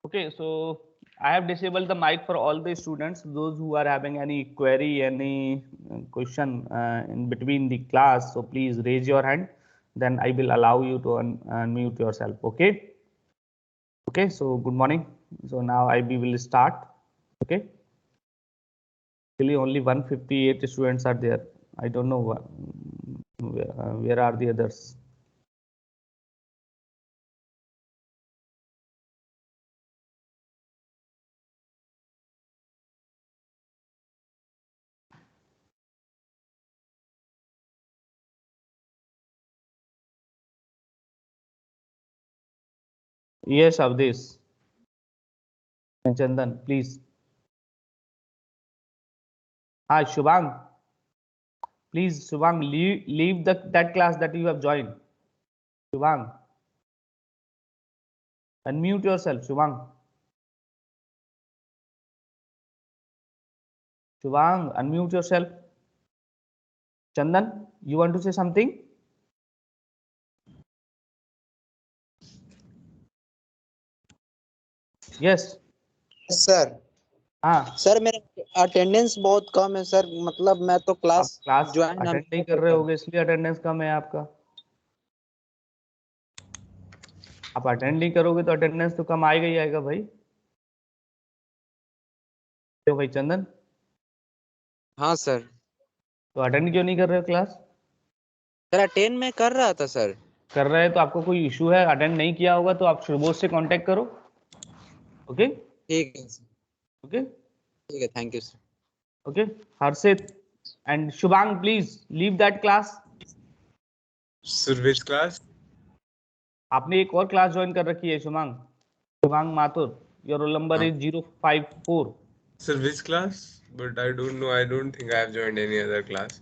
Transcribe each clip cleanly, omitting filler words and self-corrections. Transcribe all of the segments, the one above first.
Okay, so I have disabled the mic for all the students. Those who are having any query, any question in between the class, so please raise your hand. Then I will allow you to unmute yourself. Okay. Okay. So good morning. So now we will start. Okay. Actually, only 158 students are there. I don't know where are the others. Yes, Avdesh and Chandan, please. Ah, Shubhang, please, Shubhang, leave that class that you have joined. Shubhang, unmute yourself, Shubhang. Shubhang, unmute yourself. Chandan, you want to say something? Yes. Sir हाँ sir मेरा attendance बहुत कम है sir, मतलब मैं तो आप class class join attend नहीं कर रहे होगे इसलिए अटेंडेंस कम है आपका। आप अटेंड नहीं करोगे तो अटेंडेंस तो कम आएगा ही आएगा भाई। क्यों भाई चंदन? हाँ सर। तो अटेंड क्यों नहीं कर रहे हो क्लास? सर अटेंड मैं कर रहा था सर। कर रहे हैं तो आपको कोई इशू है, अटेंड नहीं किया होगा तो आप शुभोज से कांटेक्ट करो। ओके ठीक है सर, ओके ठीक है, thank you sir. Okay. Harshit and Shubhang please leave that class. Sir which class? आपने एक और क्लास ज्वाइन कर रखी है Shubhang. Shubhang Mathur, your roll number is 054। Sir which class? But I don't know. I don't think I have joined any other class.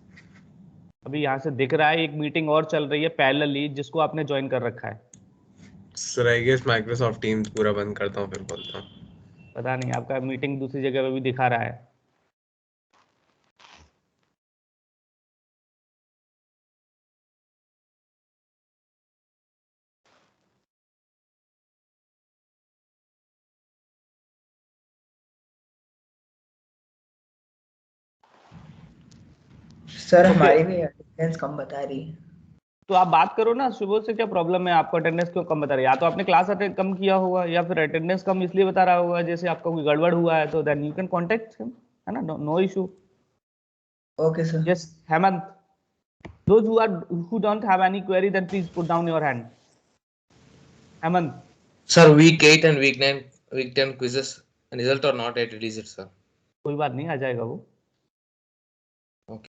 अभी यहाँ से दिख रहा है एक मीटिंग और चल रही है पैरेलली जिसको आपने ज्वाइन कर रखा है। Sir I guess Microsoft Teams पूरा बंद करता हूँ फिर बोलता हूँ। पता नहीं आपका मीटिंग दूसरी जगह पे भी दिखा रहा है। सर हमारी भी अटेंडेंस कम बता रही है। तो आप बात करो ना शुभ से, क्या प्रॉब्लम है आपको? अटेंडेंस क्यों कम बता रही है? या तो आपने क्लास अटेंड कम किया होगा या फिर अटेंडेंस कम इसलिए बता रहा होगा जैसे आपका कोई गड़बड़ हुआ है, तो then you can contact him, है ना, no issue. Okay sir. Yes Hemant, those who don't have any query then please put down your hand. Hemant. Sir, week 8 and week 10 quizzes result are not yet released, sir. कोई बात नहीं, आ जाएगा वो। Okay.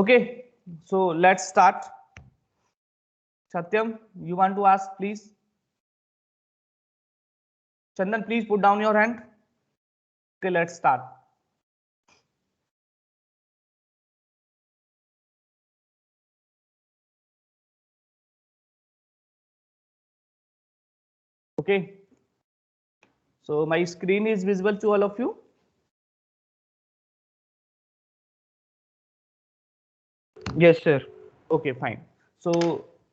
Okay, so let's start. Satyam, you want to ask please? Chandan, please put down your hand. Okay, let's start. Okay, so my screen is visible to all of you. Yes sir. Okay, fine. So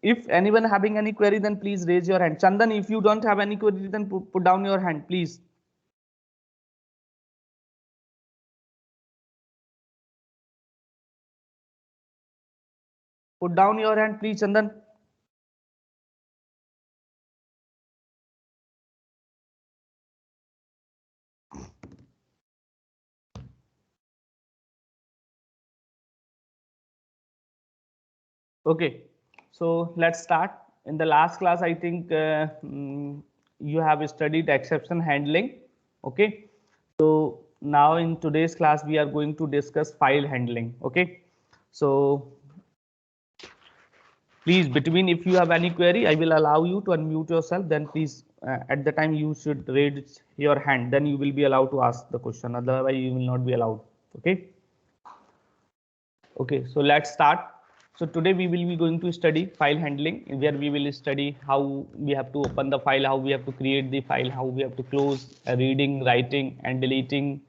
if anyone having any query then please raise your hand. Chandan, if you don't have any query then put down your hand please. Put down your hand please, Chandan. Okay, so let's start. In the last class, I think you have studied exception handling. Okay, so now in today's class, we are going to discuss file handling. Okay, so please, between if you have any query, I will allow you to unmute yourself. Then please, at the time you should raise your hand. Then you will be allowed to ask the question. Otherwise, you will not be allowed. Okay. Okay, so let's start. So today we will be going to study file handling, where we will study how we have to open the file, how we have to create the file, how we have to close, reading, writing and deleting,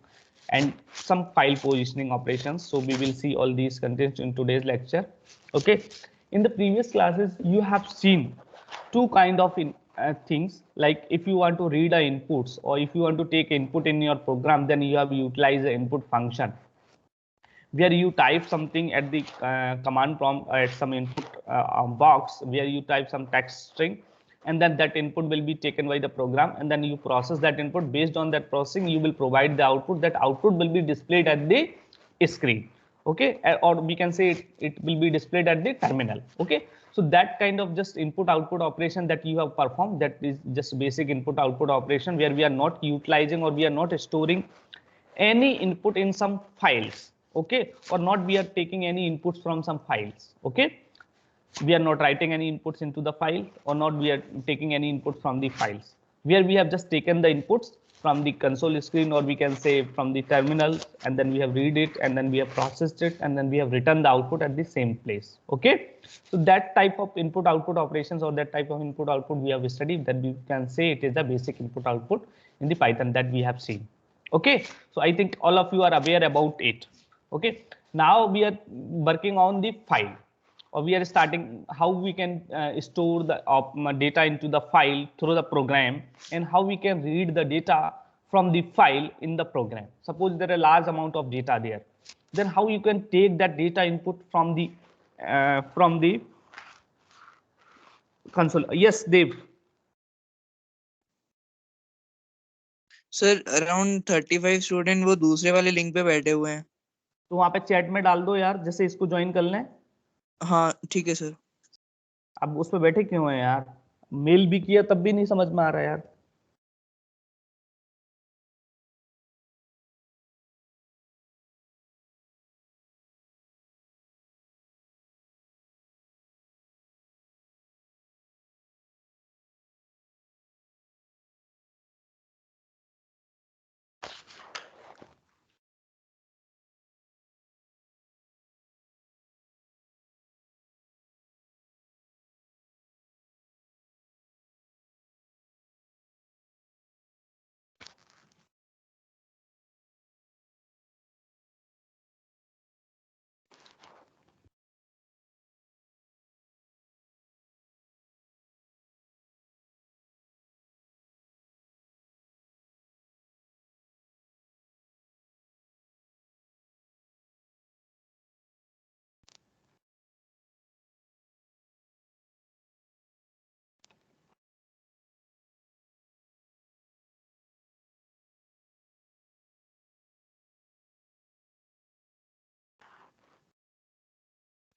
and some file positioning operations. So we will see all these contents in today's lecture. Okay, in the previous classes you have seen two kind of things, like if you want to read inputs or if you want to take input in your program, then you have utilized the input function where you type something at the command prompt or at some input box where you type some text string, and then that input will be taken by the program, and then you process that input. Based on that processing, you will provide the output. That output will be displayed at the screen. Okay, or we can say it will be displayed at the terminal. Okay, so that kind of just input output operation that you have performed, that is just basic input output operation where we are not utilizing or we are not storing any input in some files. Okay, or not we are taking any inputs from some files. Okay, we are not writing any inputs into the file, or not we are taking any input from the files, where we have just taken the inputs from the console screen, or we can say from the terminal, and then we have read it, and then we have processed it, and then we have written the output at the same place. Okay, so that type of input output operations, or that type of input output we have studied, that we can say it is a basic input output in the Python that we have seen. Okay, so I think all of you are aware about it. Okay, now we are working on the file, or we are starting how we can store the data into the file through the program, and how we can read the data from the file in the program. Suppose there are a large amount of data there, then how you can take that data input from the console. Yes, Dev. Sir around 35 student वो दूसरे वाले link पे बैठे हुए हैं. तो वहां पे चैट में डाल दो यार, जैसे इसको ज्वाइन कर लें. हाँ ठीक है सर. अब उस पर बैठे क्यों हैं यार? मेल भी किया तब भी नहीं समझ में आ रहा यार.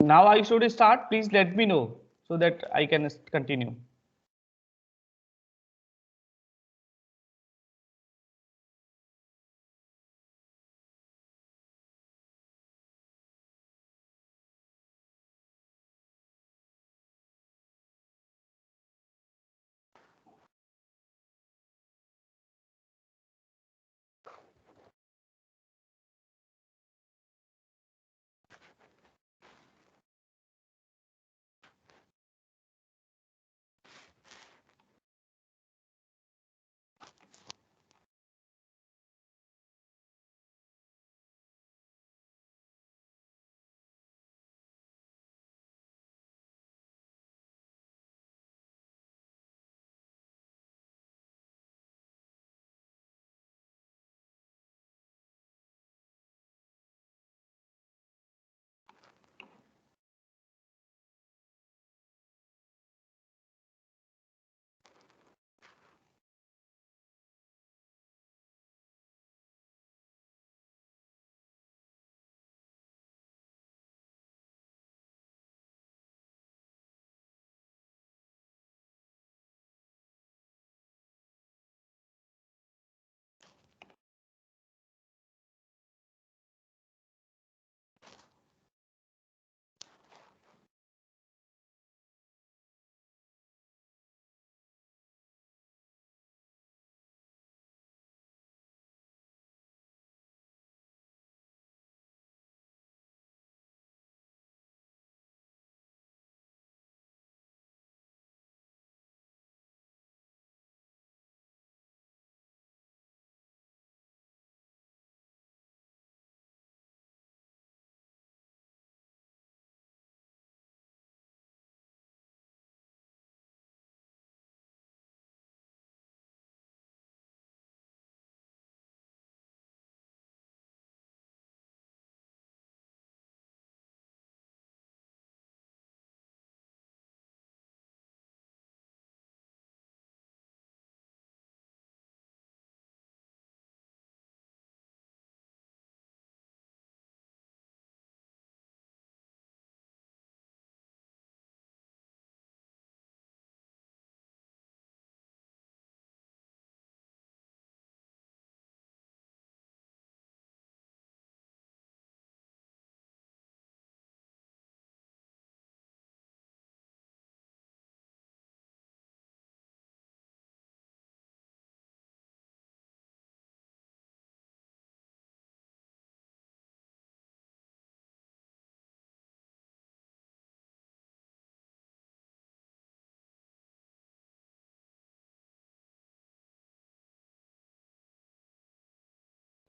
Now I should start. Please let me know so that I can continue.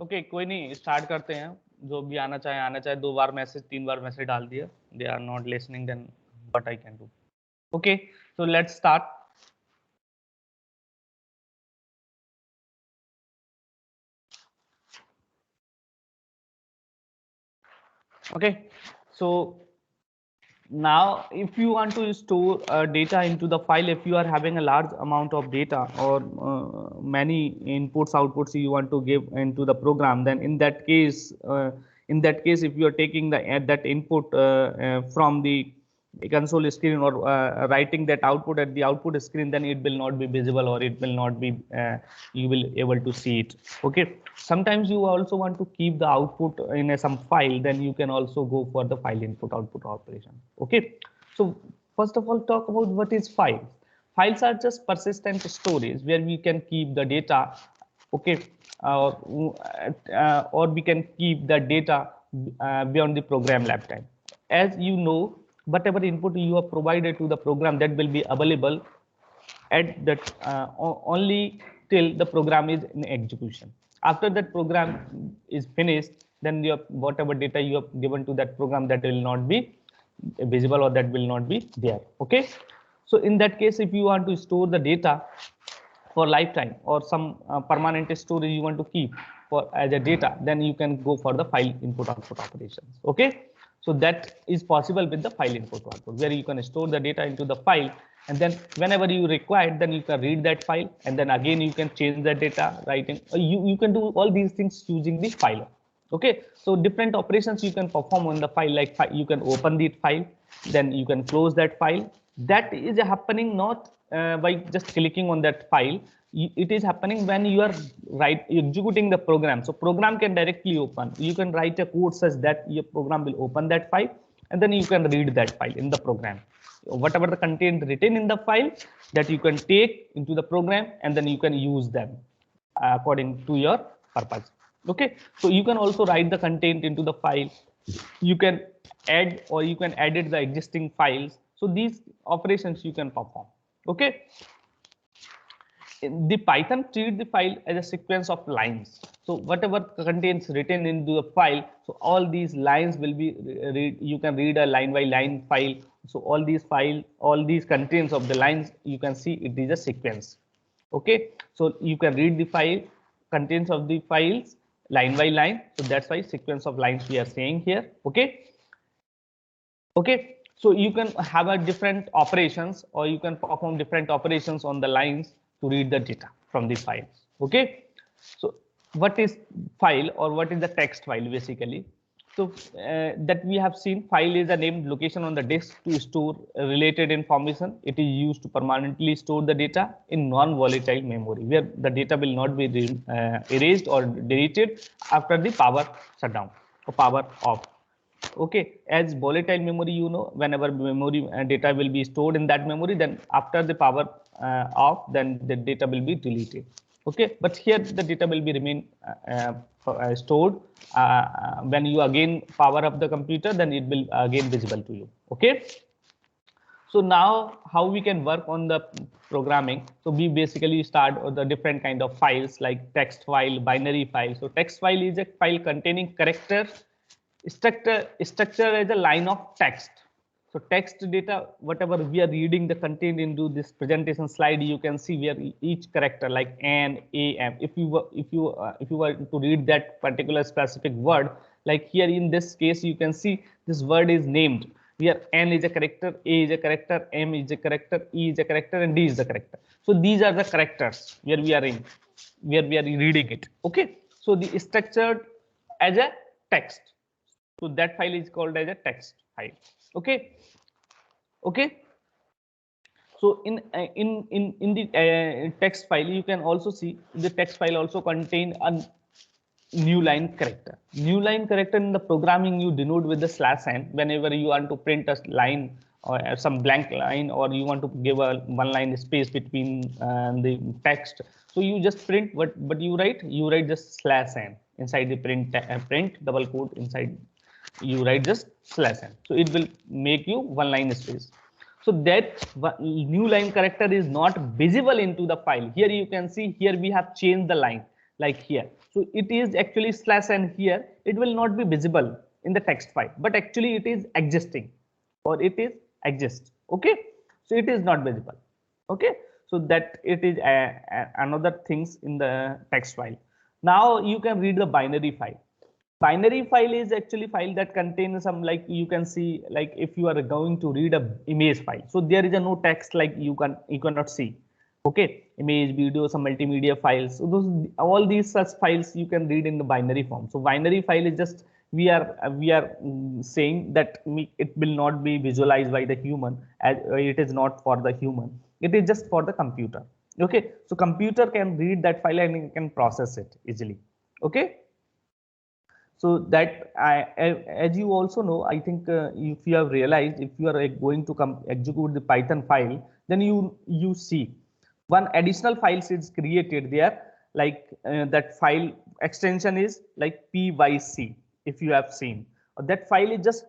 Okay कोई नहीं, स्टार्ट करते हैं। जो भी आना चाहे 2 बार मैसेज 3 बार मैसेज डाल दिया, they are not listening, then what I can do. Okay so let's start. Okay, so now if you want to store data into the file, if you are having a large amount of data or many inputs outputs you want to give into the program, then in that case if you are taking the that input from the console screen or writing that output at the output screen, then it will not be visible or it will not be you will able to see it. Okay, sometimes you also want to keep the output in some file, then you can also go for the file input output operation. Okay, so first of all, talk about what is files. Files are just persistent storage where we can keep the data. Okay, or we can keep the data beyond the program lifetime. As you know, whatever input you have provided to the program, that will be available at that only till the program is in execution. After that program is finished, then your whatever data you have given to that program, that will not be visible or that will not be there. Okay, so in that case, if you want to store the data for lifetime or some permanent storage you want to keep for as a data, then you can go for the file input output operations. Okay, so that is possible with the file input output, where you can store the data into the file, and then whenever you require, then you can read that file, and then again you can change that data writing. You can do all these things using the file. Okay, so different operations you can perform on the file, like you can open the file, then you can close that file. That is happening not by just clicking on that file. It is happening when you are executing the program. So program can directly open. You can write a code such that your program will open that file, and then you can read that file in the program. Whatever the content written in the file, that you can take into the program, and then you can use them according to your purpose. Okay, so you can also write the content into the file. You can add or you can edit the existing files. So these operations you can perform. Okay, the Python treat the file as a sequence of lines. So whatever contains written into the file, so all these lines will be read. You can read a line by line file. So all these contents of the lines, you can see it is a sequence. Okay, so you can read the file contents of the files line by line. So that's why sequence of lines we are saying here. Okay, okay, so you can have a different operations, or you can perform different operations on the lines to read the data from the files. Okay, so what is file or what is the text file basically? So that we have seen, file is a named location on the disk to store related information. It is used to permanently store the data in non-volatile memory, where the data will not be erased or deleted after the power shutdown or power off. Okay, as volatile memory, you know, whenever memory data will be stored in that memory, then after the power off, then the data will be deleted. Okay, but here the data will be remain stored. When you again power up the computer, then it will again visible to you. Okay, so now how we can work on the programming? So we basically start with the different kind of files, like text file, binary file. So text file is a file containing character structure as a line of text. So text data, whatever we are reading the content into this presentation slide, you can see where each character like N, A, M. If you were to read that particular specific word, like here in this case, you can see this word is named. Here N is a character, A is a character, M is a character, E is a character, and D is the character. So these are the characters where we are reading it. Okay, so the structured as a text. So that file is called as a text file. Okay, okay. So in the text file, you can also see the text file also contain a new line character. New line character in the programming you denote with the /n whenever you want to print a line or some blank line, or you want to give a one line space between the text. So you just print what you write just /n inside the print double quote inside. You write just /n, so it will make you one line space. So that new line character is not visible into the file. Here you can see, here we have changed the line. like here. So it is actually slash, and here it will not be visible in the text file, but actually it is existing, or it is exist. Okay, so it is not visible. Okay, so that it is another things in the text file. Now you can read the binary file. Binary file is actually file that contains some, like you can see, like if you are going to read a image file, so there is a no text, like you cannot see. Okay, image, video, some multimedia files, so those, all these such files you can read in the binary form. So binary file is just, we are saying that it will not be visualized by the human, as it is not for the human, it is just for the computer. Okay, so computer can read that file and it can process it easily. Okay, so that as you also know, I think if you have realized, if you are going to execute the Python file, then you see one additional file is created there, like that file extension is like pyc. If you have seen, that file is just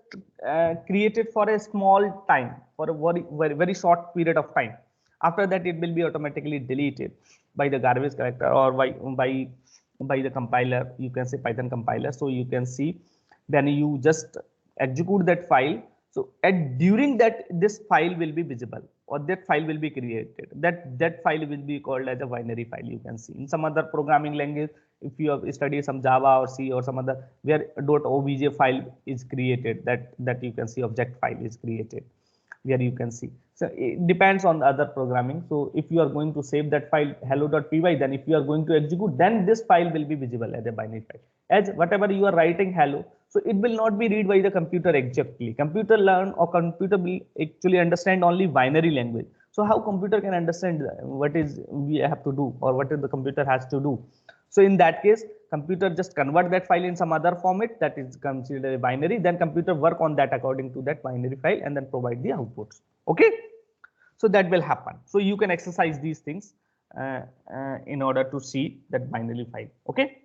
created for a small time, for a very short period of time. After that, it will be automatically deleted by the garbage collector, or by the compiler, you can say Python compiler. So you can see, then you just execute that file. So at during that, this file will be visible, or that file will be created. That file will be called as a binary file. You can see in some other programming language, if you have studied some Java or C or some other, where .obj file is created, that you can see object file is created, where you can see. So it depends on the other programming. So if you are going to save that file hello.py, then if you are going to execute, then this file will be visible as a binary file. As whatever you are writing hello, so it will not be read by the computer exactly. Computer learn, or computer will actually understand only binary language. So how computer can understand what is we have to do, or what is the computer has to do? So in that case, computer just convert that file in some other format that is considered a binary, then computer work on that according to that binary file and then provide the outputs. Okay, so that will happen. So you can exercise these things in order to see that binary file. Okay,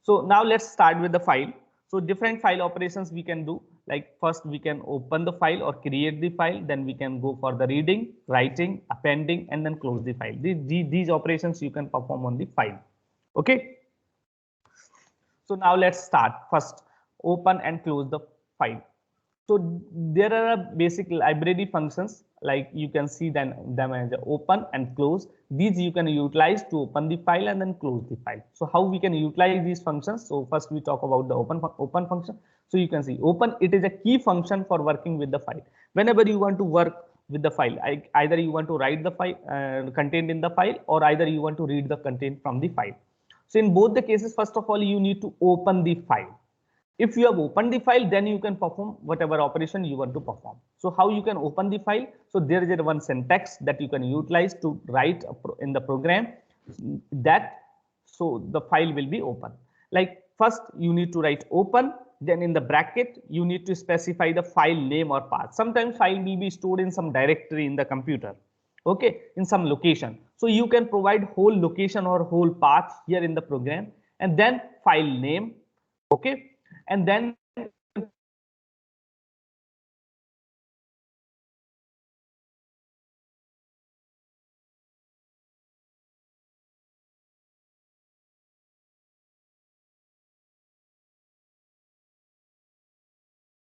so now let's start with the file. So different file operations we can do, like first we can open the file or create the file, then we can go for the reading, writing, appending, and then close the file. These operations you can perform on the file. Okay, so now let's start. First, open and close the file. So there are basic library functions, like you can see them as open and close. These you can utilize to open the file and then close the file. So how we can utilize these functions? So first we talk about the open function. So you can see open, it is a key function for working with the file. Whenever you want to work with the file, either you want to write the file contained in the file, or either you want to read the content from the file. So in both the cases, first of all, you need to open the file. If you have opened the file, then you can perform whatever operation you want to perform. So how you can open the file? So there is one syntax that you can utilize to write in the program, that so the file will be open. Like first you need to write open, then in the bracket you need to specify the file name or path. Sometimes file will be stored in some directory in the computer, okay, in some location. So you can provide whole location or whole path here in the program, and then file name, okay, and then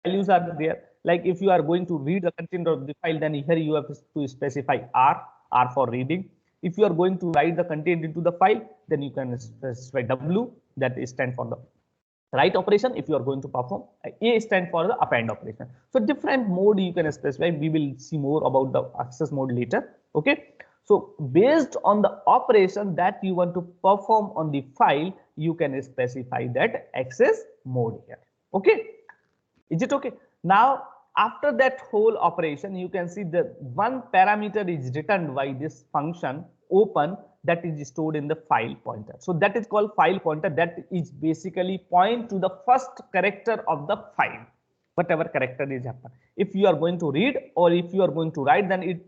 values are there. Like if you are going to read the content of the file, then here you have to specify R for reading. If you are going to write the content into the file, then you can specify W, that is stand for the write operation. If you are going to perform, A stand for the append operation. So different mode you can specify. We will see more about the access mode later. Okay, so based on the operation that you want to perform on the file, you can specify that access mode here. Okay, is it okay? Now after that whole operation, you can see that one parameter is returned by this function open, that is stored in the file pointer. So that is called file pointer. That is basically point to the first character of the file, whatever character is happen. If you are going to read or if you are going to write, then it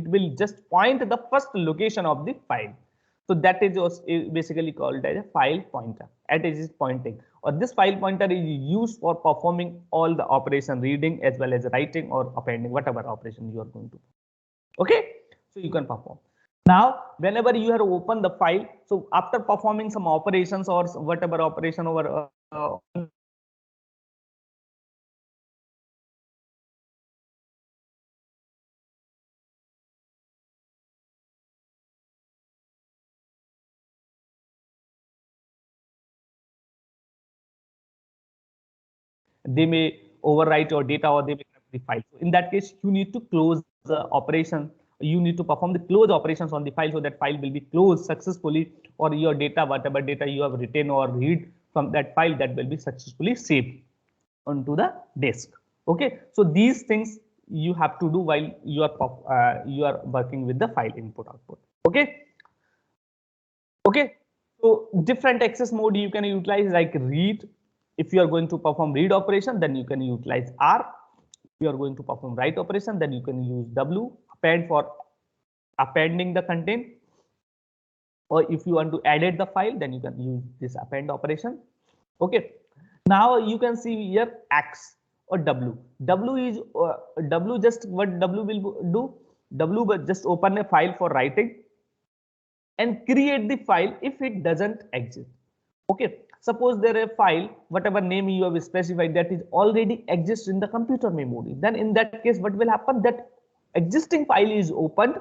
will just point the first location of the file. So that is basically called as a file pointer. It is pointing, or this file pointer is used for performing all the operation, reading as well as writing or appending, whatever operation you are going to. Okay, so you can perform. Now, whenever you have opened the file, so after performing some operations or whatever operation over they may overwrite your data or they may corrupt the file. So in that case, you need to close the operation. You need to perform the close operations on the file so that file will be closed successfully, or your data, whatever data you have written or read from that file, that will be successfully saved onto the disk. Okay, so these things you have to do while you are working with the file input output. Okay. Okay, so different access mode you can utilize, like read. If you are going to perform read operation, then you can utilize R. If you are going to perform write operation, then you can use W. Append for appending the content, or if you want to edit the file, then you can use this append operation. Okay, now you can see here X or W. W is W, just what W will do. W will just open a file for writing and create the file if it doesn't exist. Okay, suppose there is a file, whatever name you have specified, that is already exists in the computer memory. Then in that case, what will happen? That existing file is opened,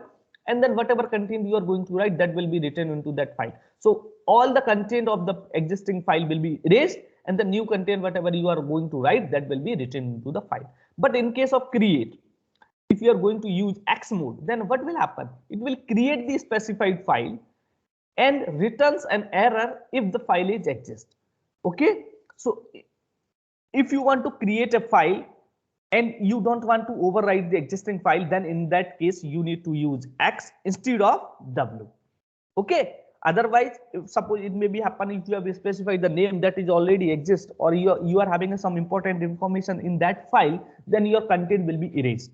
and then whatever content you are going to write, that will be written into that file. So all the content of the existing file will be erased, and the new content, whatever you are going to write, that will be written into the file. But in case of create, if you are going to use X mode, then what will happen? It will create the specified file and returns an error if the file is exist. Okay, so if you want to create a file and you don't want to overwrite the existing file, then in that case you need to use X instead of W. Okay, otherwise, if suppose it may be happen, if you have specified the name that is already exist, or you are having some important information in that file, then your content will be erased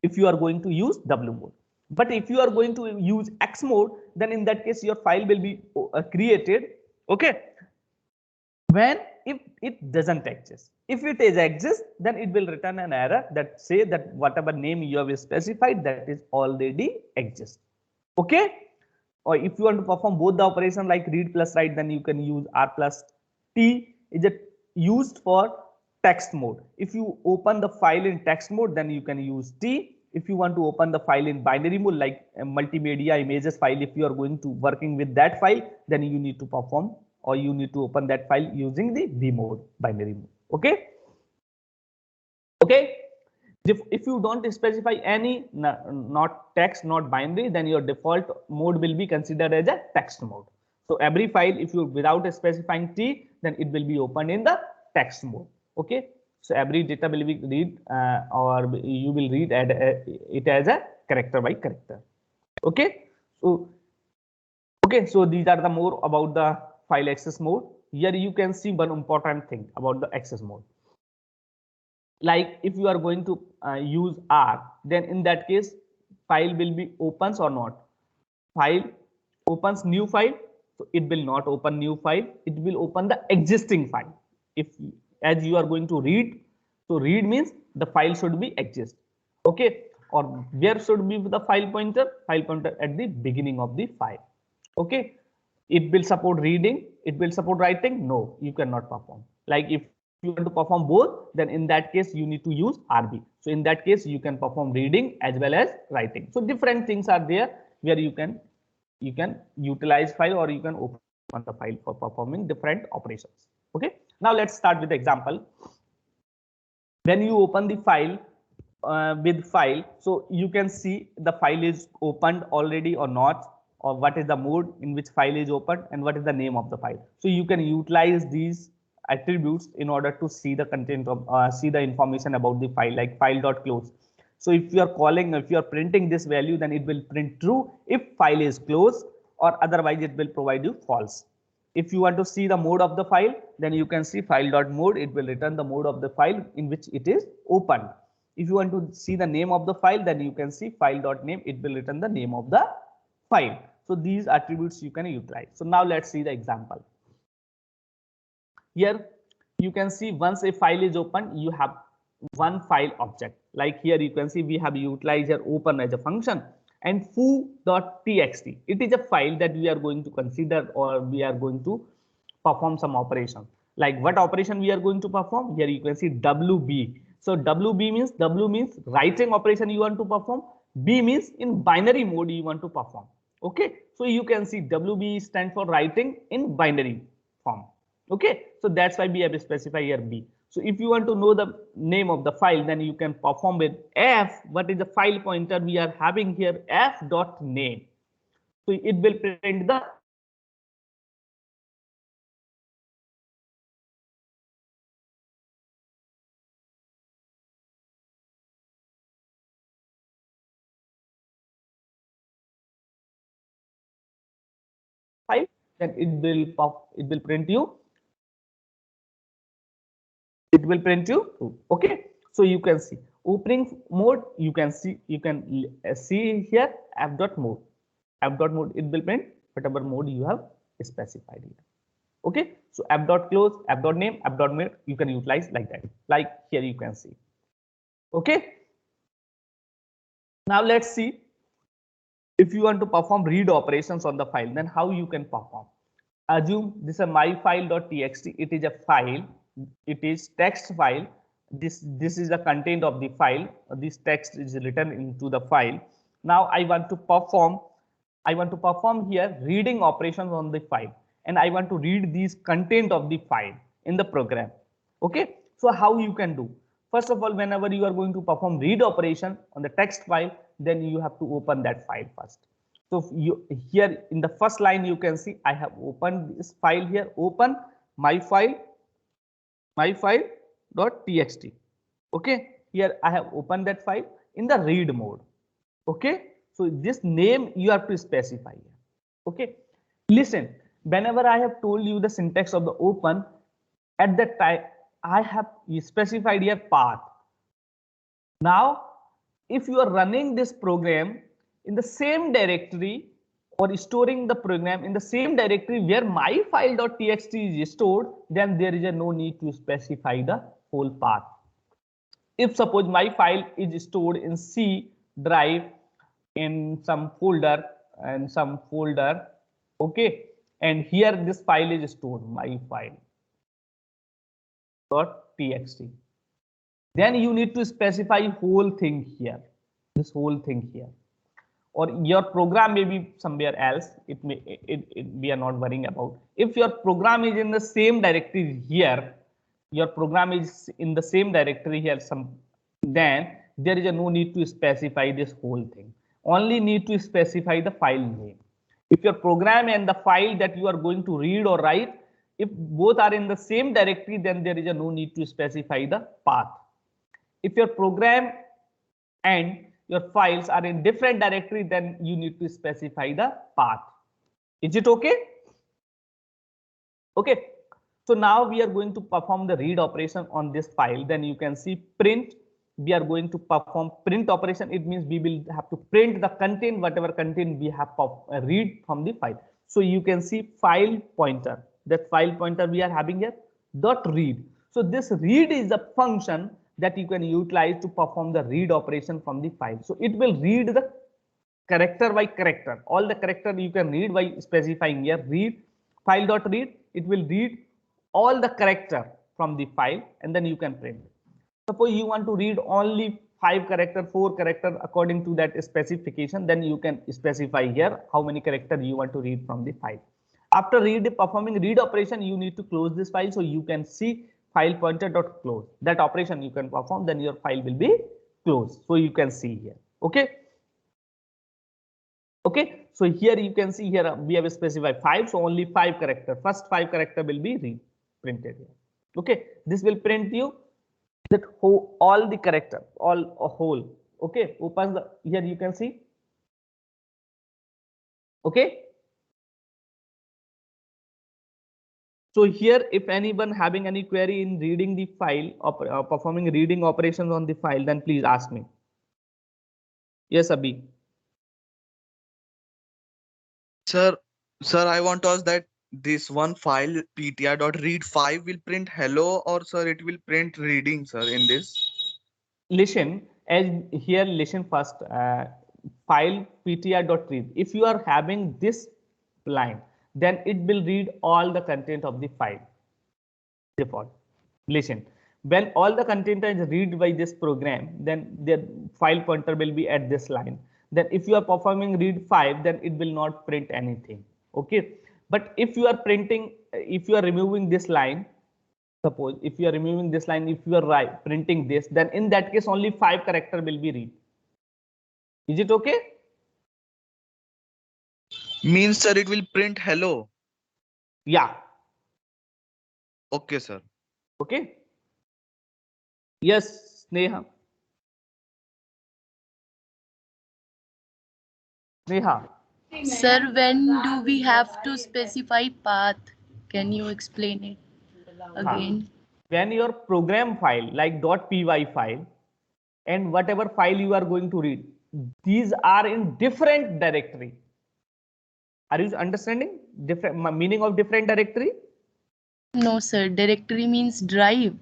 if you are going to use W mode. But if you are going to use X mode, then in that case your file will be created. Okay, when if it doesn't exist. If it is exist, then it will return an error that say that whatever name you have specified, that is already exist. Okay, or if you want to perform both the operation like read plus write, then you can use R plus T. Is it used for text mode? If you open the file in text mode, then you can use T. If you want to open the file in binary mode, like a multimedia images file, if you are going to working with that file, then you need to perform, or you need to open that file using the B mode, binary mode. Okay. Okay. If you don't specify any, not text, not binary, then your default mode will be considered as a text mode. So every file, if you without specifying T, then it will be opened in the text mode. Okay. So every data will be read, or you will read it as a character by character. Okay. So okay, so these are the more about the file access mode. Here you can see one important thing about the access mode. Like if you are going to use R, then in that case file will be opens or not. File opens new file, so it will not open new file, it will open the existing file. If as you are going to read, so read means the file should be exist. Okay, or where should be the file pointer at the beginning of the file. Okay, it will support reading, it will support writing. No, you cannot perform. Like if you want to perform both, then in that case you need to use RB. So in that case you can perform reading as well as writing. So different things are there where you can utilize file, or you can open the file for performing different operations. Okay, now let's start with the example. When you open the file with file, so you can see the file is opened already or not, or what is the mode in which file is opened, and what is the name of the file. So you can utilize these attributes in order to see the content of see the information about the file, like file.close. So if you are calling, if you are printing this value, then it will print true if file is closed, or otherwise it will provide you false. If you want to see the mode of the file, then you can see file.mode, it will return the mode of the file in which it is opened. If you want to see the name of the file, then you can see file.name, it will return the name of the file. So these attributes you can utilize. So now let's see the example. Here you can see once a file is opened, you have one file object. Like here you can see we have utilized here open as a function. and foo.txt. It is a file that we are going to consider, or we are going to perform some operation. Like what operation we are going to perform? Here you can see WB. So WB means, W means writing operation you want to perform. B means in binary mode you want to perform. Okay, so you can see WB stand for writing in binary form. Okay, so that's why we have specified here B. So if you want to know the name of the file, then you can perform with F. What is the file pointer we are having here? F.name. So it will print the file, then it will print you, true. Okay, so you can see opening mode, you can see here f.mode. F.mode, it will print whatever mode you have specified here. Okay, so f.close, f.name, f.mode, you can utilize like that, like here you can see. Okay, now let's see, if you want to perform read operations on the file, then how you can perform. Assume this is a myfile.txt. It is a file, it is text file. This is the content of the file. This text is written into the file. Now I want to perform here reading operations on the file, and I want to read these content of the file in the program. Okay, so how you can do? First of all, whenever you are going to perform read operation on the text file, then you have to open that file first. So you here in the first line you can see I have opened this file here. Open myfile.txt. Okay, here I have opened that file in the read mode. Okay, so this name you have to specify here. Okay, listen, whenever I have told you the syntax of the open, at that time I have specified here path. Now if you are running this program in the same directory, or storing the program in the same directory where myfile.txt is stored, then there is no need to specify the whole path. If suppose my file is stored in C drive in some folder, okay, and here this file is stored, myfile.txt, then you need to specify whole thing here, this whole thing here. Or your program may be somewhere else, we are not worrying about. If your program is in the same directory here, then there is no need to specify this whole thing. Only need to specify the file name. If your program and the file that you are going to read or write, if both are in the same directory, then there is no need to specify the path. If your program and your files are in different directory, then you need to specify the path. Is it okay? Okay, so now we are going to perform the read operation on this file. Then you can see print. We are going to perform print operation. It means we will have to print the content, whatever content we have read from the file. So you can see file pointer, that file pointer we are having here, dot read. So this read is a function that you can utilize to perform the read operation from the file. So it will read the character by character. All the character you can read by specifying here read file.read. It will read all the character from the file, and then you can print. Suppose you want to read only 5 character, 4 character according to that specification, then you can specify here how many character you want to read from the file. After performing read operation, you need to close this file. So you can see file pointer dot close. That operation you can perform, then your file will be closed. So you can see here. Okay. Okay. So here you can see here we have specified 5. So only 5 character. First 5 character will be printed here. Okay. This will print you that all the character, all a whole. Okay. Opens the here you can see. Okay. So here, if anyone having any query in reading the file or performing reading operations on the file, then please ask me. Yes, Abhi. Sir, I want to ask that this one file ptr.read5 will print hello, or sir it will print reading, sir, in this? Listen, as here listen first. file ptr.read. If you are having this line, then it will read all the content of the file. Default. Listen, when all the content is read by this program, then the file pointer will be at this line. Then if you are performing read 5, then it will not print anything. Okay, but if you are printing, if you are removing this line, suppose if you are removing this line, if you are printing this, then in that case only 5 character will be read. Is it okay? Means, sir, it will print hello. Yeah. Okay, sir. Okay. Yes, Neha. Neha. Sir, when do we have to specify path? Can you explain it again? When your program file like .py file and whatever file you are going to read, these are in different directory. Are you understanding different meaning of different directory? No, sir. Directory means drive.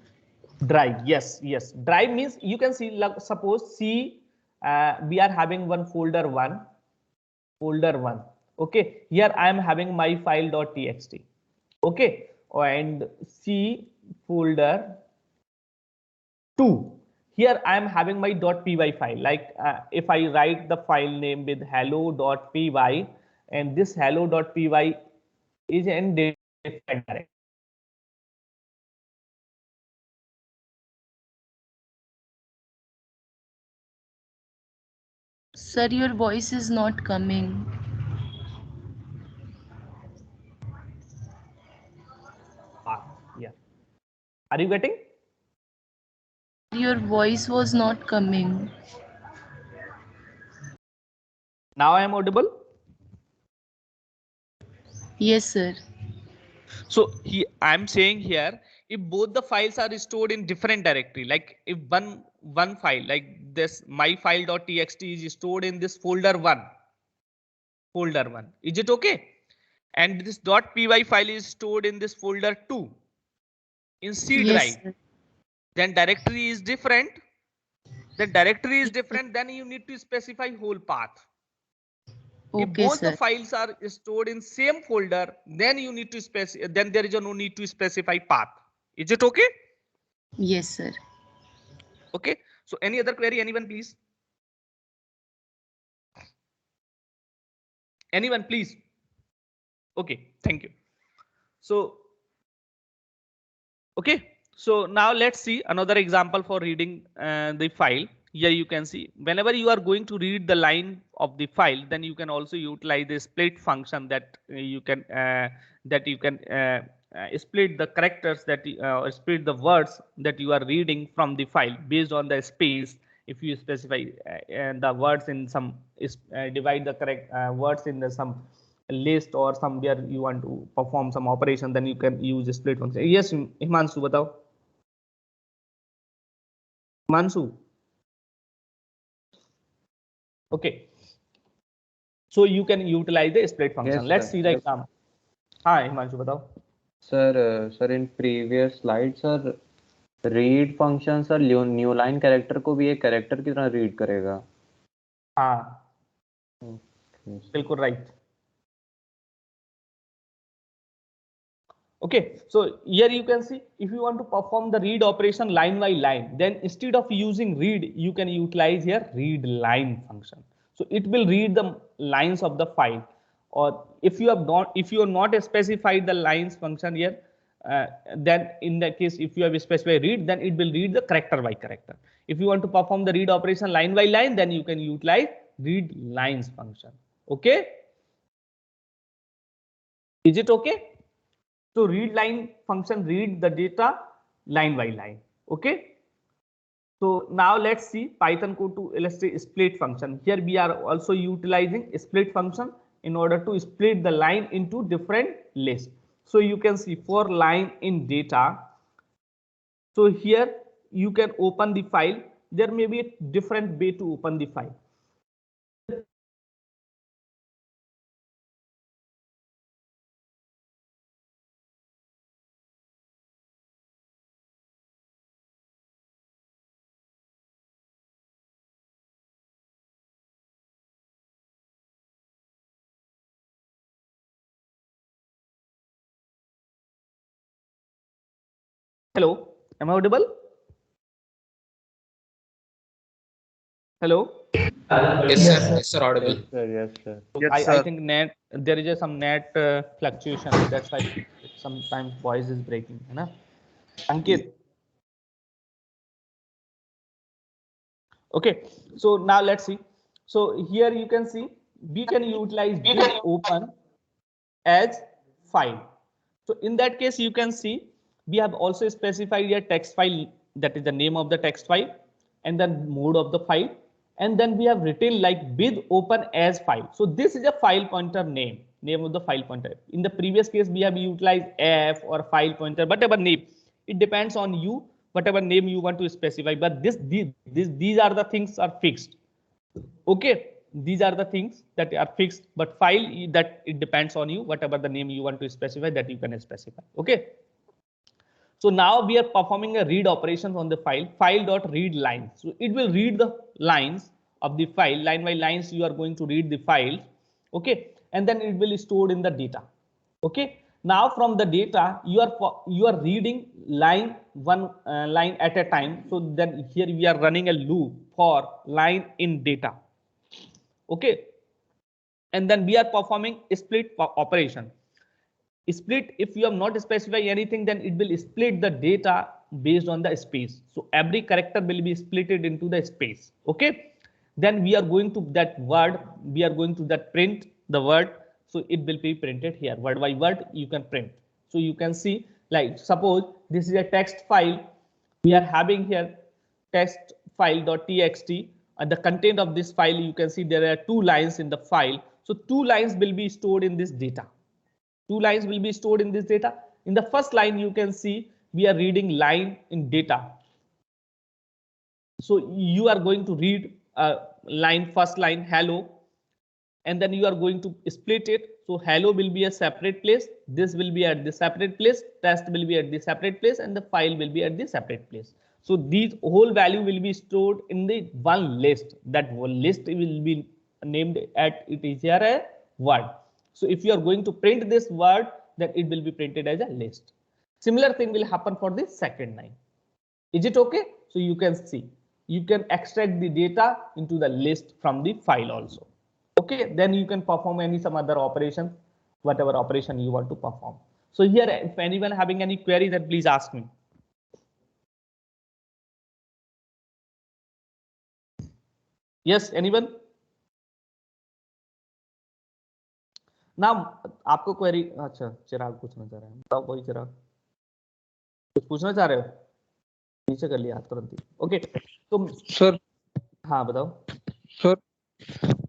Drive, yes, yes. Drive means you can see, like, suppose see, we are having one folder one. Okay, here I am having my file.txt. Okay, and C folder 2. Here I am having my .py file. Like if I write the file name with hello.py, and this hello.py is in different directory. Sir, your voice is not coming. Yeah. Are you getting? Your voice was not coming. Now I am audible. Yes, sir. So I'm saying here, if both the files are stored in different directory, like if one file like this, my file.txt is stored in this folder one, is it okay? And this .py file is stored in this folder 2 in C Yes, drive. sir. Then directory is different. Then you need to specify whole path. If Okay, both the sir. files are stored in same folder, then you need to specify. Then there is no need to specify path. Is it okay? Yes, sir. Okay. So any other query? Anyone, please? Anyone, please? Okay. Thank you. So, okay. So now let's see another example for reading the file. Here you can see whenever you are going to read the line of the file, then you can also utilize the split function that you can split the characters that split the words that you are reading from the file based on the space. If you specify the words in some divide the correct words in the some list or somewhere you want to perform some operation, then you can use a split function. Yes, Himanshu, batao. Himanshu. Okay. So you can utilize the split function. Yes, Let's sir. see the Yes. example. Hi, Himanshu, batao. Sir in previous slide sir read function sir new line character को भी एक character की तरह read करेगा. हाँ, Okay. बिल्कुल right. Okay, so here you can see if you want to perform the read operation line by line, then instead of using read, you can utilize here read line function. So it will read the lines of the file. Or if you have not specified the lines function here, then in that case, if you have specified read, then it will read the character by character. If you want to perform the read operation line by line, then you can utilize read lines function. Okay, is it okay? So read line function read the data line by line. Okay. So now let's see Python code to illustrate split function. Here we are also utilizing split function in order to split the line into different lists. So you can see for line in data. So here you can open the file. There may be a different way to open the file. Hello, am I audible? Hello. Yes, sir. Yes, sir. Audible. Yes, sir. Yes, sir. So Yes, I sir. think net there is some net fluctuation. That's why sometimes voice is breaking. है ना? Ankit. Okay. So now let's see. So here you can see we can utilize this open as file. So in that case, you can see we have also specified a text file, that is the name of the text file, and then mode of the file, and then we have written like with open as file. So this is a file pointer name of the file pointer. In the previous case, we have utilized f or file pointer, whatever name. It depends on you, whatever name you want to specify. But these are the things are fixed. Okay, these are the things that are fixed, but file that it depends on you, whatever the name you want to specify, that you can specify. Okay, so now we are performing a read operations on the file dot read lines. So it will read the lines of the file, line by lines you are going to read the file. Okay, and then it will store in the data. Okay, now from the data you are reading line line at a time. So then here we are running a loop for line in data. Okay, and then we are performing split operation. Split, if you have not specified anything, then it will split the data based on the space. So every character will be splitted into the space. Okay, then we are going to that word, we are going to that print the word. So it will be printed here word by word, you can print. So you can see, like suppose this is a text file, we are having here text file.txt, and the content of this file, you can see there are 2 lines in the file. So 2 lines will be stored in this data. 2 lines will be stored in this data. In the first line, you can see we are reading line in data. So you are going to read line, first line hello, and then you are going to split it. So hello will be a separate place, this will be at the separate place, test will be at the separate place, and the file will be at the separate place. So these whole value will be stored in the one list. That one list will be named at it is here a word. So if you are going to print this word, then it will be printed as a list. Similar thing will happen for the second line. Is it okay? So you can see, you can extract the data into the list from the file also. Okay, then you can perform some other operation, whatever operation you want to perform. So here, if anyone having any query, then please ask me. Yes, anyone? Now, आपको query, अच्छा चिराग पूछना चाह रहे हैं, बताओ कोई चिराग कुछ पूछना चाह रहे हो? नीचे कर लिया तुरंत ही. ओके, तो सर, हाँ बताओ.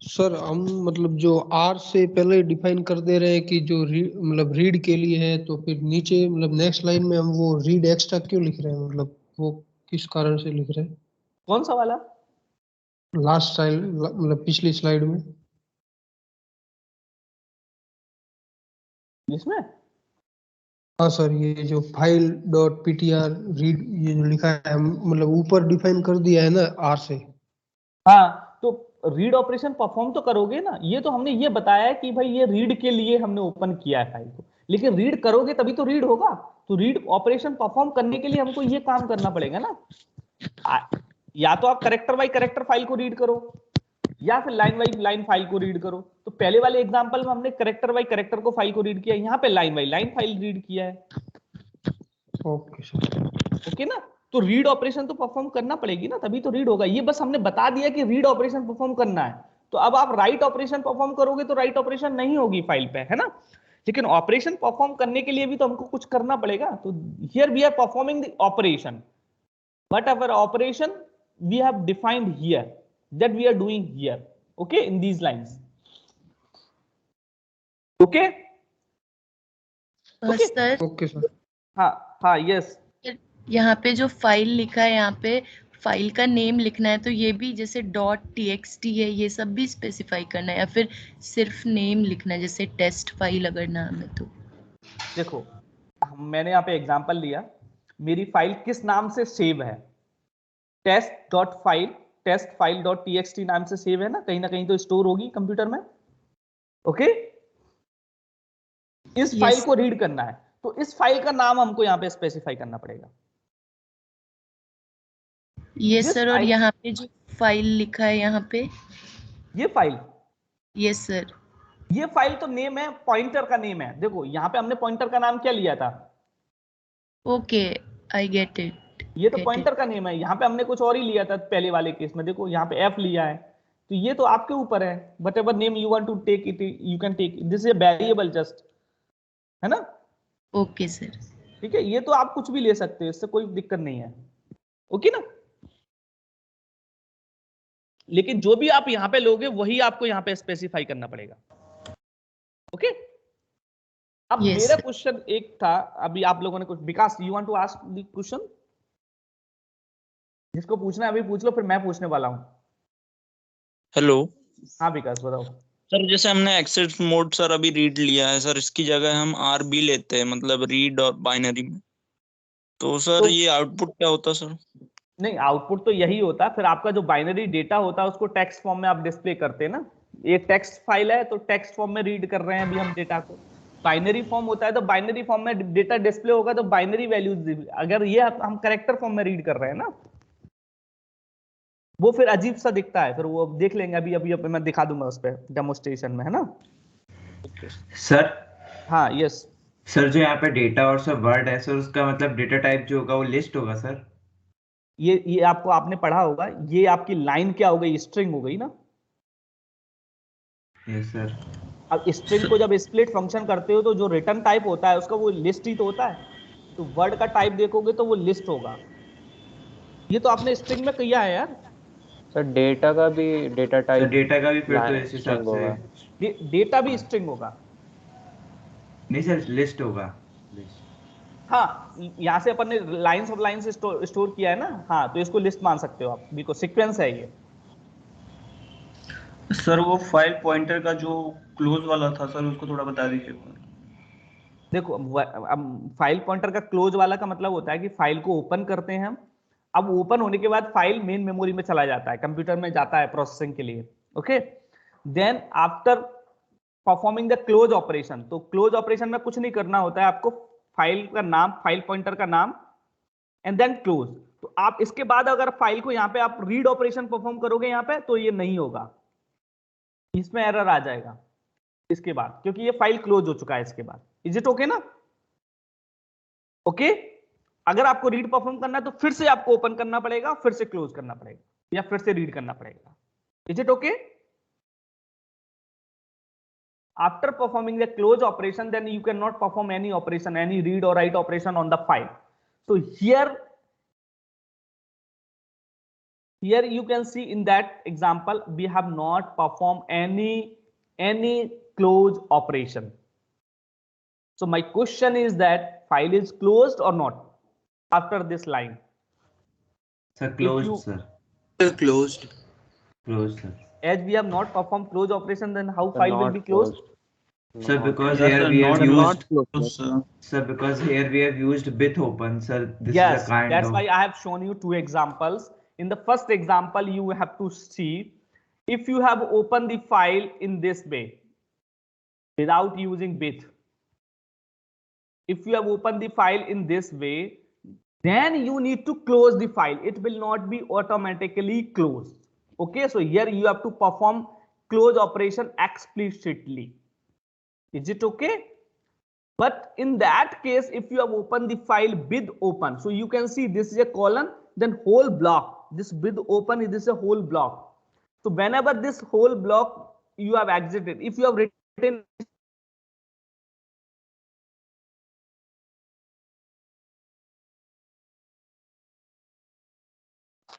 सर हम मतलब जो आर से पहले डिफाइन कर दे रहे हैं कि जो मतलब रीड के लिए है, तो फिर नीचे मतलब नेक्स्ट लाइन में हम वो रीड एक्स्ट्रा क्यों लिख रहे हैं, मतलब वो किस कारण से लिख रहे हैं? कौन सा वाला? लास्ट स्लाइड, मतलब पिछली स्लाइड में. इसमें? हाँ सर, ये जो फाइल डॉट पीटीआर रीड ये जो लिखा है, मतलब ऊपर डिफाइन कर दिया है ना आर से. हाँ, तो रीड ऑपरेशन परफॉर्म तो करोगे ना. ये तो हमने ये बताया है कि भाई ये रीड के लिए हमने ओपन किया है फाइल को, लेकिन रीड करोगे तभी तो रीड होगा. तो रीड ऑपरेशन परफॉर्म करने के लिए हमको ये काम करना पड़ेगा ना. या तो आप कैरेक्टर बाय कैरेक्टर फाइल को रीड करो, या फिर लाइन बाय लाइन फाइल को रीड करो. तो पहले वाले एग्जांपल में हमने कैरेक्टर बाय कैरेक्टर को फाइल को रीड किया, यहाँ पे line by line file read किया है. Okay sir. ओके ना. तो रीड ऑपरेशन तो परफॉर्म करना पड़ेगी ना, तभी तो रीड होगा. ये बस हमने बता दिया कि रीड ऑपरेशन परफॉर्म करना है. तो अब आप राइट ऑपरेशन परफॉर्म करोगे तो राइट ऑपरेशन नहीं होगी फाइल पे, है ना. लेकिन ऑपरेशन परफॉर्म करने के लिए भी तो हमको कुछ करना पड़ेगा. तो here we are performing the operation, what ever operation we have defined here, that we are doing here. Okay, in these lines. Okay sir. Okay sir. हाँ यस. यहाँ पे जो फाइल लिखा है, यहाँ पे फाइल का नेम लिखना है, तो ये भी जैसे .txt है, ये सब भी स्पेसिफाई करना है, या फिर सिर्फ नेम लिखना है, जैसे टेस्ट फाइल अगर नाम है तो? देखो, मैंने यहाँ पे एग्जांपल लिया, मेरी फाइल किस नाम से सेव है? टेस्ट फाइल .txt नाम से सेव है ना कहीं तो स्टोर होगी कंप्यूटर में. ओके, इस फाइल को रीड करना है, तो इस फाइल का नाम हमको यहाँ पे स्पेसिफाई करना पड़ेगा. ये This सर, और file- यहाँ पे जो फाइल लिखा है यहाँ पे, ये फाइल, यस सर, ये फाइल तो नेम है, पॉइंटर का नेम है। देखो यहाँ पे हमने पॉइंटर का नाम क्या लिया था, ओके, आई गेट इट, ये तो पॉइंटर का नेम है। यहाँ पे हमने कुछ और ही लिया था पहले वाले केस में, देखो यहाँ पे एफ लिया है, तो ये तो आपके ऊपर है। What ever name you want to take it, you can take, this is variable just, है ना। Okay sir. ठीक है, ये तो आप कुछ भी ले सकते हो, इससे कोई दिक्कत नहीं है, ओके ना। लेकिन जो भी आप यहाँ पे लोगे वही आपको यहाँ पे स्पेसिफाई करना पड़ेगा, ओके। अब Yes, मेरा sir. क्वेश्चन एक था, अभी आप लोगों ने कुछ, Vikas you want to ask the question, जिसको पूछना है अभी पूछ लो, फिर मैं पूछने वाला हूँ। हेलो हाँ विकास बताओ। सर, जैसे हमने एक्सेस मोड सर अभी रीड लिया है सर, इसकी जगह हम आर बी लेते हैं, मतलब रीड और बाइनरी में, तो सर तो ये आउटपुट क्या होता है सर? नहीं, आउटपुट तो यही होता है, फिर आपका जो बाइनरी डेटा होता है उसको टेक्स्ट फॉर्म में आप डिस्प्ले करते हैं ना। ये टेक्स्ट फाइल है तो टेक्स्ट फॉर्म में रीड कर रहे हैं अभी हम डेटा को। बाइनरी फॉर्म होता है तो बाइनरी फॉर्म में डेटा डिस्प्ले होगा तो बाइनरी वैल्यूज, अगर ये हम करेक्टर फॉर्म में रीड कर रहे हैं ना, वो फिर अजीब सा दिखता है, फिर वो देख लेंगे अभी अभी मैं दिखा दूंगा उस पर डेमोस्ट्रेशन में, है ना। सर हाँ यस। सर जो यहाँ पे डेटा और सब वर्ड है सर, उसका मतलब डेटा टाइप जो होगा वो लिस्ट होगा सर। ये आपको आपने पढ़ा होगा, ये आपकी लाइन क्या हो गई, स्ट्रिंग हो गई ना। Yes sir. अब स्ट्रिंग को जब स्प्लिट फंक्शन करते हो तो जो रिटर्न टाइप होता है उसका वो लिस्ट ही तो होता है, तो वर्ड का टाइप देखोगे तो वो लिस्ट होगा। ये तो आपने स्ट्रिंग में किया है यार सर। डेटा का भी डेटा टाइप, डेटा का भी फिर तो इस हिसाब से डेटा भी स्ट्रिंग होगा। नहीं सर, लिस्ट होगा। हाँ, यहाँ से अपन ने लाइंस ऑफ लाइंस स्टोर किया है ना, हाँ तो इसको लिस्ट मान सकते हो आप, बिकॉज सीक्वेंस है ये। सर वो फाइल पॉइंटर का जो क्लोज वाला था सर, उसको थोड़ा बता दीजिए। देखो अब फाइल पॉइंटर का क्लोज वाला का मतलब होता है कि फाइल को ओपन करते हैं हम, अब ओपन होने के बाद फाइल मेन मेमोरी में चला जाता है, कंप्यूटर में जाता है प्रोसेसिंग के लिए, okay. Then after performing the close operation, तो क्लोज ऑपरेशन में कुछ नहीं करना होता है आपको, फाइल का नाम, फाइल पॉइंटर का नाम एंड देन क्लोज। तो आप इसके बाद अगर फाइल को यहाँ पे आप रीड ऑपरेशन परफॉर्म करोगे यहाँ पे, तो ये नहीं होगा, इसमें एरर आ जाएगा इसके बाद, क्योंकि ये फाइल क्लोज हो चुका है इसके बाद। इज इट ओके ना, ओके। अगर आपको रीड परफॉर्म करना है तो फिर से आपको ओपन करना पड़ेगा, फिर से क्लोज करना पड़ेगा या फिर से रीड करना पड़ेगा। Is it okay? After performing the close operation, then you cannot perform any operation, any read or write operation on the file. So here you can see in that example we have not performed any close operation. So my question is that file is closed or not after this line? Sir, closed, sir. Closed. Closed, sir. As we have not performed close operation, then how file will be closed? Sir, because here we have used sir, because here we have used with open, sir. This is a kind that's of. why I have shown you two examples. In the first example, you have to see if you have opened the file in this way without using with. If you have opened the file in this way, then you need to close the file. It will not be automatically closed. Okay, so here you have to perform close operation explicitly. Is it okay? But in that case, if you have opened the file with open, so you can see this is a colon, then whole block, this with open, this is a whole block. So whenever this whole block you have exited, if you have written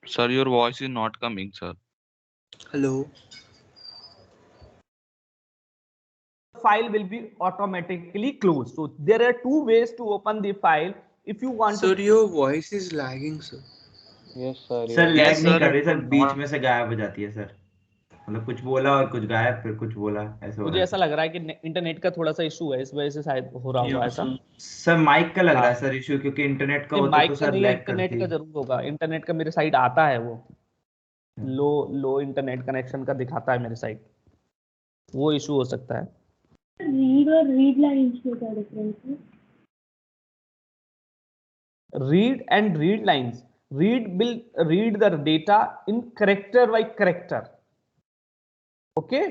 Sir, your voice is not coming, sir. Hello. file will be automatically closed. So there are two ways to open the file. If you want Sir, to, your voice is lagging, sir. Yes, sir. Sir yes. Lag नहीं कर रही sir, बीच में से गायब हो जाती है sir, मतलब कुछ बोला और कुछ गायब, फिर कुछ बोला, ऐसा हो मुझे रहा है ऐसा लग रहा है कि इंटरनेट का थोड़ा सा इशू है, इस वजह से शायद हो रहा होगा ऐसा। सर माइक का लग रहा है सर इशू, क्योंकि इंटरनेट का होता माइक तो का सर नहीं, लैग इंटरनेट करती का है। जरूर होगा, इंटरनेट का मेरे साइड आता है, वो लो इंटरनेट कनेक्शन का दिखाता है मेरे साइड, वो इशू हो सकता है। रीड और रीड लाइंस में क्या डिफरेंस है? Read and read lines, read will read the data in character by character. Okay,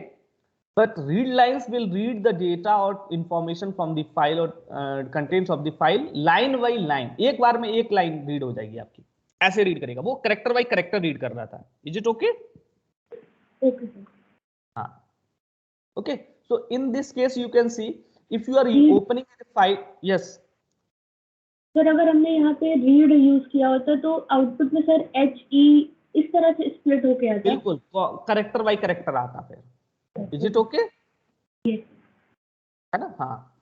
but read lines will read the data or information from the file or contents of the file line by line. एक बार में एक line read हो जाएगी आपकी, ऐसे read करेगा वो, character bye character read कर रहा था. Is it okay? Okay sir. हाँ, okay. So in this case you can see if you are opening the file. Yes sir, अगर हमने यहाँ पे रीड यूज किया होता तो आउटपुट में सर HE इस तरह से स्प्लिट होके आता. बिल्कुल, करेक्टर बाय करेक्टर आता फिर. Is it okay? है ना? हाँ,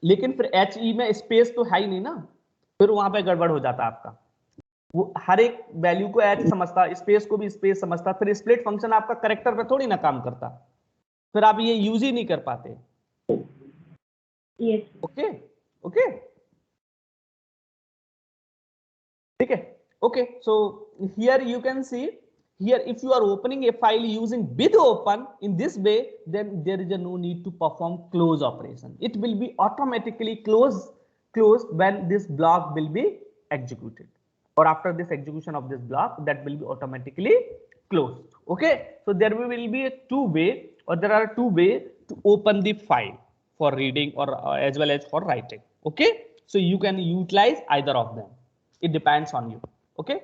लेकिन फिर HE में स्पेस तो है ही नहीं ना, फिर वहां पे गड़बड़ हो जाता आपका. वो हर एक वैल्यू को H समझता, स्पेस को भी स्पेस समझता, फिर स्प्लिट फंक्शन आपका करेक्टर पे थोड़ी ना काम करता, फिर आप ये यूज ही नहीं कर पाते. ओके ओके, ठीक है. Okay, so here you can C, here if you are opening a file using with open in this way, then there is a no need to perform close operation. It will be automatically closed when this block will be executed, or after this execution of this block, that will be automatically closed. Okay, so there will be a two way, or there are two ways to open the file for reading or as well as for writing. Okay, so you can utilize either of them, it depends on you. Okay,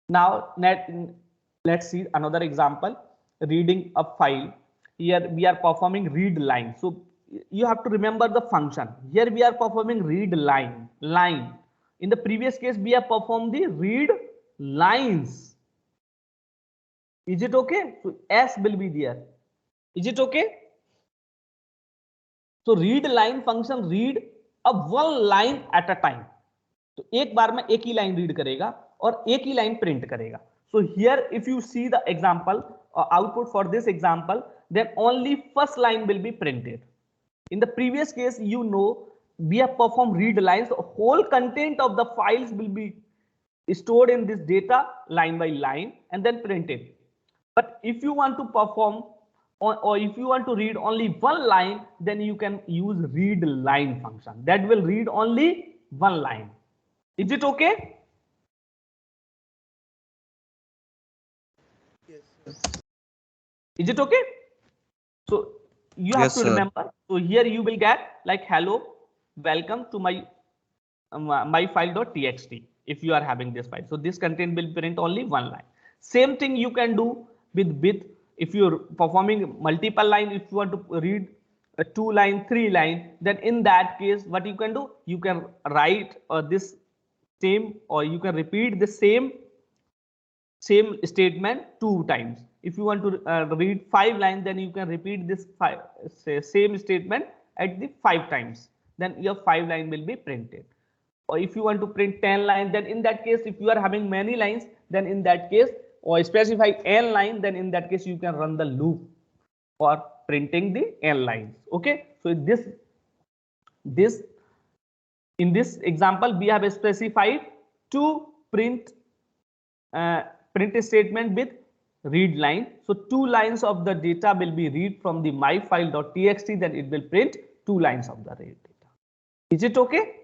now let's see another example, reading a file. Here we are performing read line, so you have to remember the function. Here we are performing read line. In the previous case we have performed the read lines. Is it okay? So S will be there. Is it okay? So read line function read a one line at a time. तो एक बार में एक ही line read करेगा और एक ही line print करेगा. So here if you see the example or output for this example, then only first line will be printed. In the previous case, you know, we have performed read lines, the whole content of the files will be stored in this data line by line and then printed. But if you want to perform or if you want to read only one line, then you can use read line function that will read only one line. Is it okay? Yes. Is it okay? So you have to remember. So here you will get like hello, welcome to my file.txt if you are having this file. So this content will print only one line. Same thing you can do with if you're performing multiple line. If you want to read a 2 line, 3 line, then in that case what you can do, you can write this same, or you can repeat the same statement 2 times. If you want to read 5 lines, then you can repeat this same statement at the 5 times, then your 5 line will be printed. Or if you want to print 10 lines, then in that case, if you are having many lines, then in that case, or specify n line, then in that case you can run the loop for printing the n lines. Okay, so this in this example we have specified to print statement with read line. So 2 lines of the data will be read from the myfile.txt, then it will print 2 lines of the read data. Is it okay?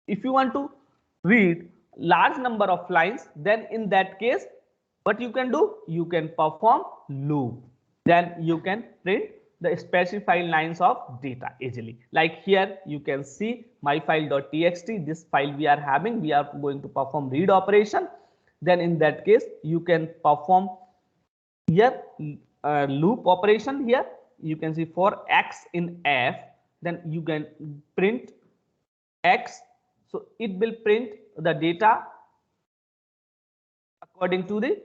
If you want to read large number of lines, then in that case what you can do, you can perform loop, then you can print the specified lines of data easily. Like here you can see myfile.txt, this file we are having, we are going to perform read operation. Then in that case you can perform here loop operation. Here you can see for x in f, then you can print x, so it will print the data according to the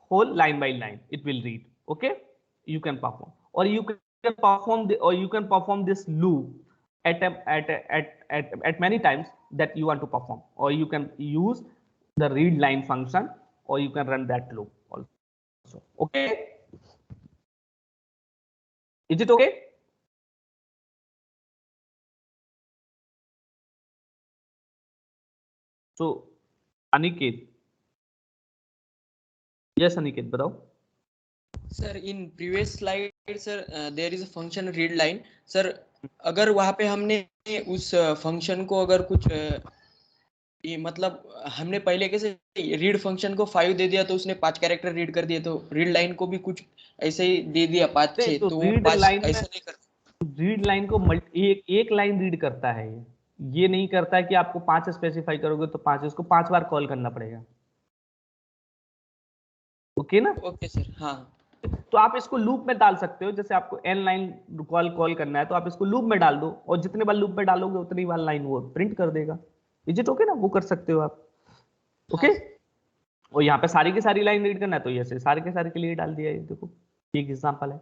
whole line by line, it will read. Okay, you can perform, or you can perform this loop at many times that you want to perform, or you can use the read line function, or you can run that loop also. Okay, is it okay? So Aniket, yes Aniket, बताओ. Sir in previous slide sir there is a function read line. Sir अगर वहां पे हमने उस function को अगर कुछ ये मतलब हमने पहले कैसे रीड फंक्शन को 5 दे दिया तो उसने 5 कैरेक्टर रीड कर दिए, तो रीड लाइन को भी कुछ ऐसे ही दे दिया 5 नहीं 6, तो तो वो रीड 5 लाइन में, ऐसा नहीं कर। रीड लाइन को एक लाइन रीड करता है ये नहीं करता है कि आपको 5 स्पेसिफाई करोगे तो 5, इसको 5 बार कॉल करना पड़ेगा। ओके ना? ओके सर, हाँ। तो आप इसको लूप में डाल सकते हो, जैसे आपको n लाइन कॉल करना है तो आप इसको लूप में डाल दो, और जितने बार लूप में डालोगे उतनी बार लाइन वो प्रिंट कर देगा। इज इट ओके ना? वो कर सकते हो आप। ओके, और यहाँ पे सारी की सारी लाइन रीड करना है तो ये सारे के सारे के लिए डाल दिया, ये देखो एक एग्जांपल है।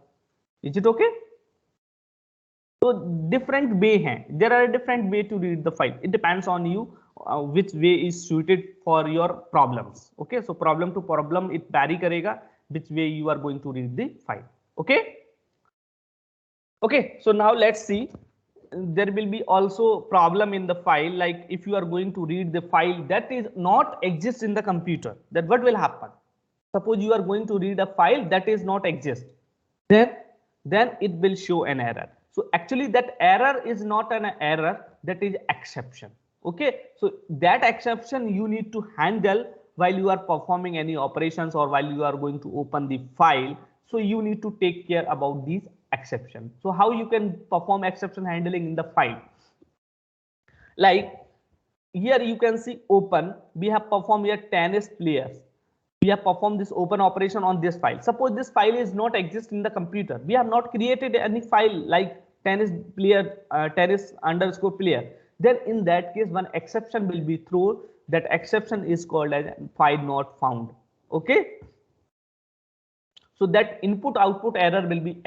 Is it okay? तो डिफरेंट वे हैं, there are different way to read the file, it depends on you which way is suited for your problems. Okay, so problem to problem it vary karega which way you are going to read the file. Okay, okay, so now let's see, there will be also problem in the file, like if you are going to read the file that is not exist in the computer, then what will happen? Suppose you are going to read a file that is not exist, then it will show an error. So actually that error is not an error, that is exception. Okay, so that exception you need to handle while you are performing any operations or while you are going to open the file. So you need to take care about these exceptions. So how you can perform exception handling in the file? Like here you can see open, we have performed here tennis players, we have performed this open operation on this file. Suppose this file is not exist in the computer, we have not created any file like tennis player, tennis underscore player, then in that case one exception will be thrown, that exception is called as file not found. Okay, so that input output error will be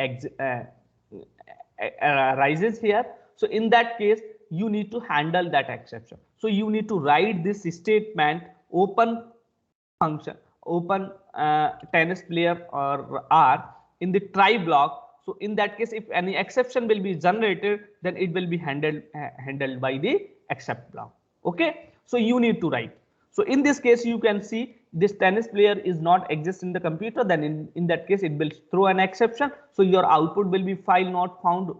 arises here. So in that case you need to handle that exception. So you need to write this statement open function, open tennis player or r in the try block. So in that case if any exception will be generated, then it will be handled by the except block. Okay, so you need to write. So in this case you can see this tennis player is not exist in the computer, then in that case it will throw an exception. So your output will be file not found,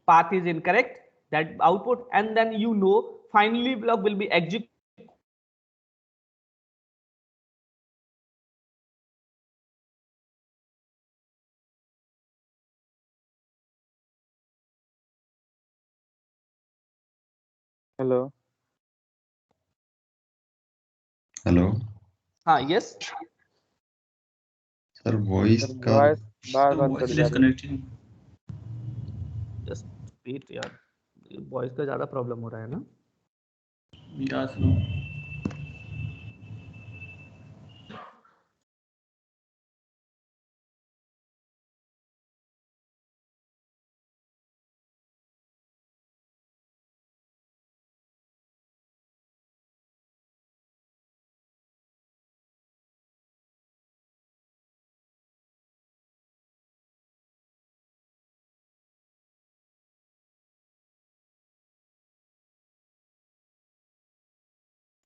path is incorrect, that output, and then you know finally block will be executed. Hello hello हाँ, yes sir, voice sir का voice बार तो बार voice cut जा रही है। Disconnecting. Just wait यार, voice का ज्यादा problem हो रहा है ना। या सुनो,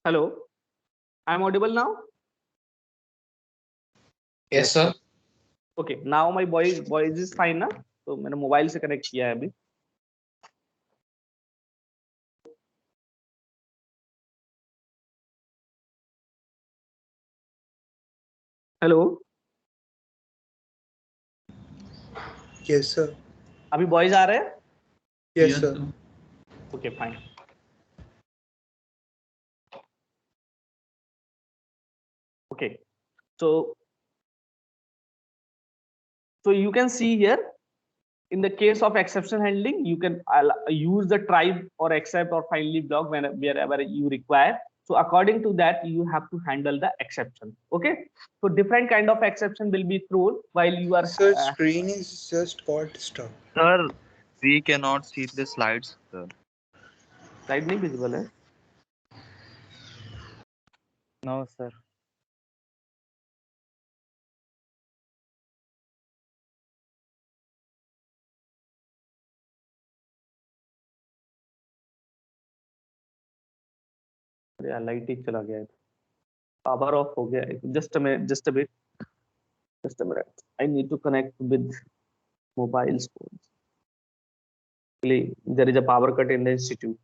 hello, I am audible now? Yes, sir. Okay, now my voice is fine ना? तो मैंने मोबाइल से कनेक्ट किया है अभी। Hello, yes sir. अभी वॉइस आ रहे हैं? Yes sir. Okay fine. Okay, so you can see here in the case of exception handling, you can use the try or except or finally block wherever you require. So according to that you have to handle the exception. Okay, so different kind of exception will be thrown while you are Sir, screen is just got stuck. Sir, we cannot see the slides, sir. slide नहीं visible है? No, sir. अरे light ही चला गया है, power of हो गया है। Just a minute, I need to connect with mobile phones. There is a power cut in the institute.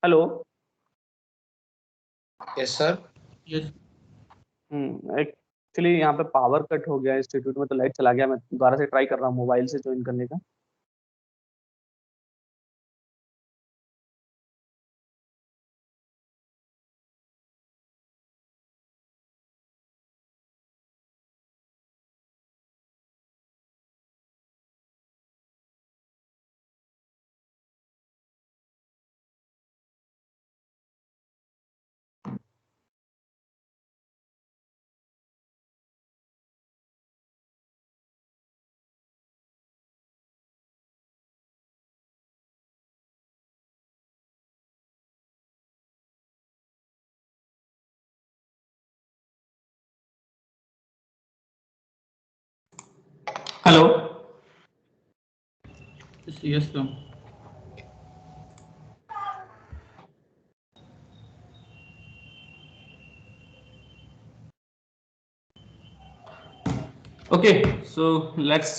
Hello. Yes sir. Yes. Actually यहाँ पे पावर कट हो गया इंस्टीट्यूट में, तो लाइट चला गया। मैं दोबारा से ट्राई कर रहा हूँ मोबाइल से ज्वाइन करने का। Hello. Yes sir. Okay, so let's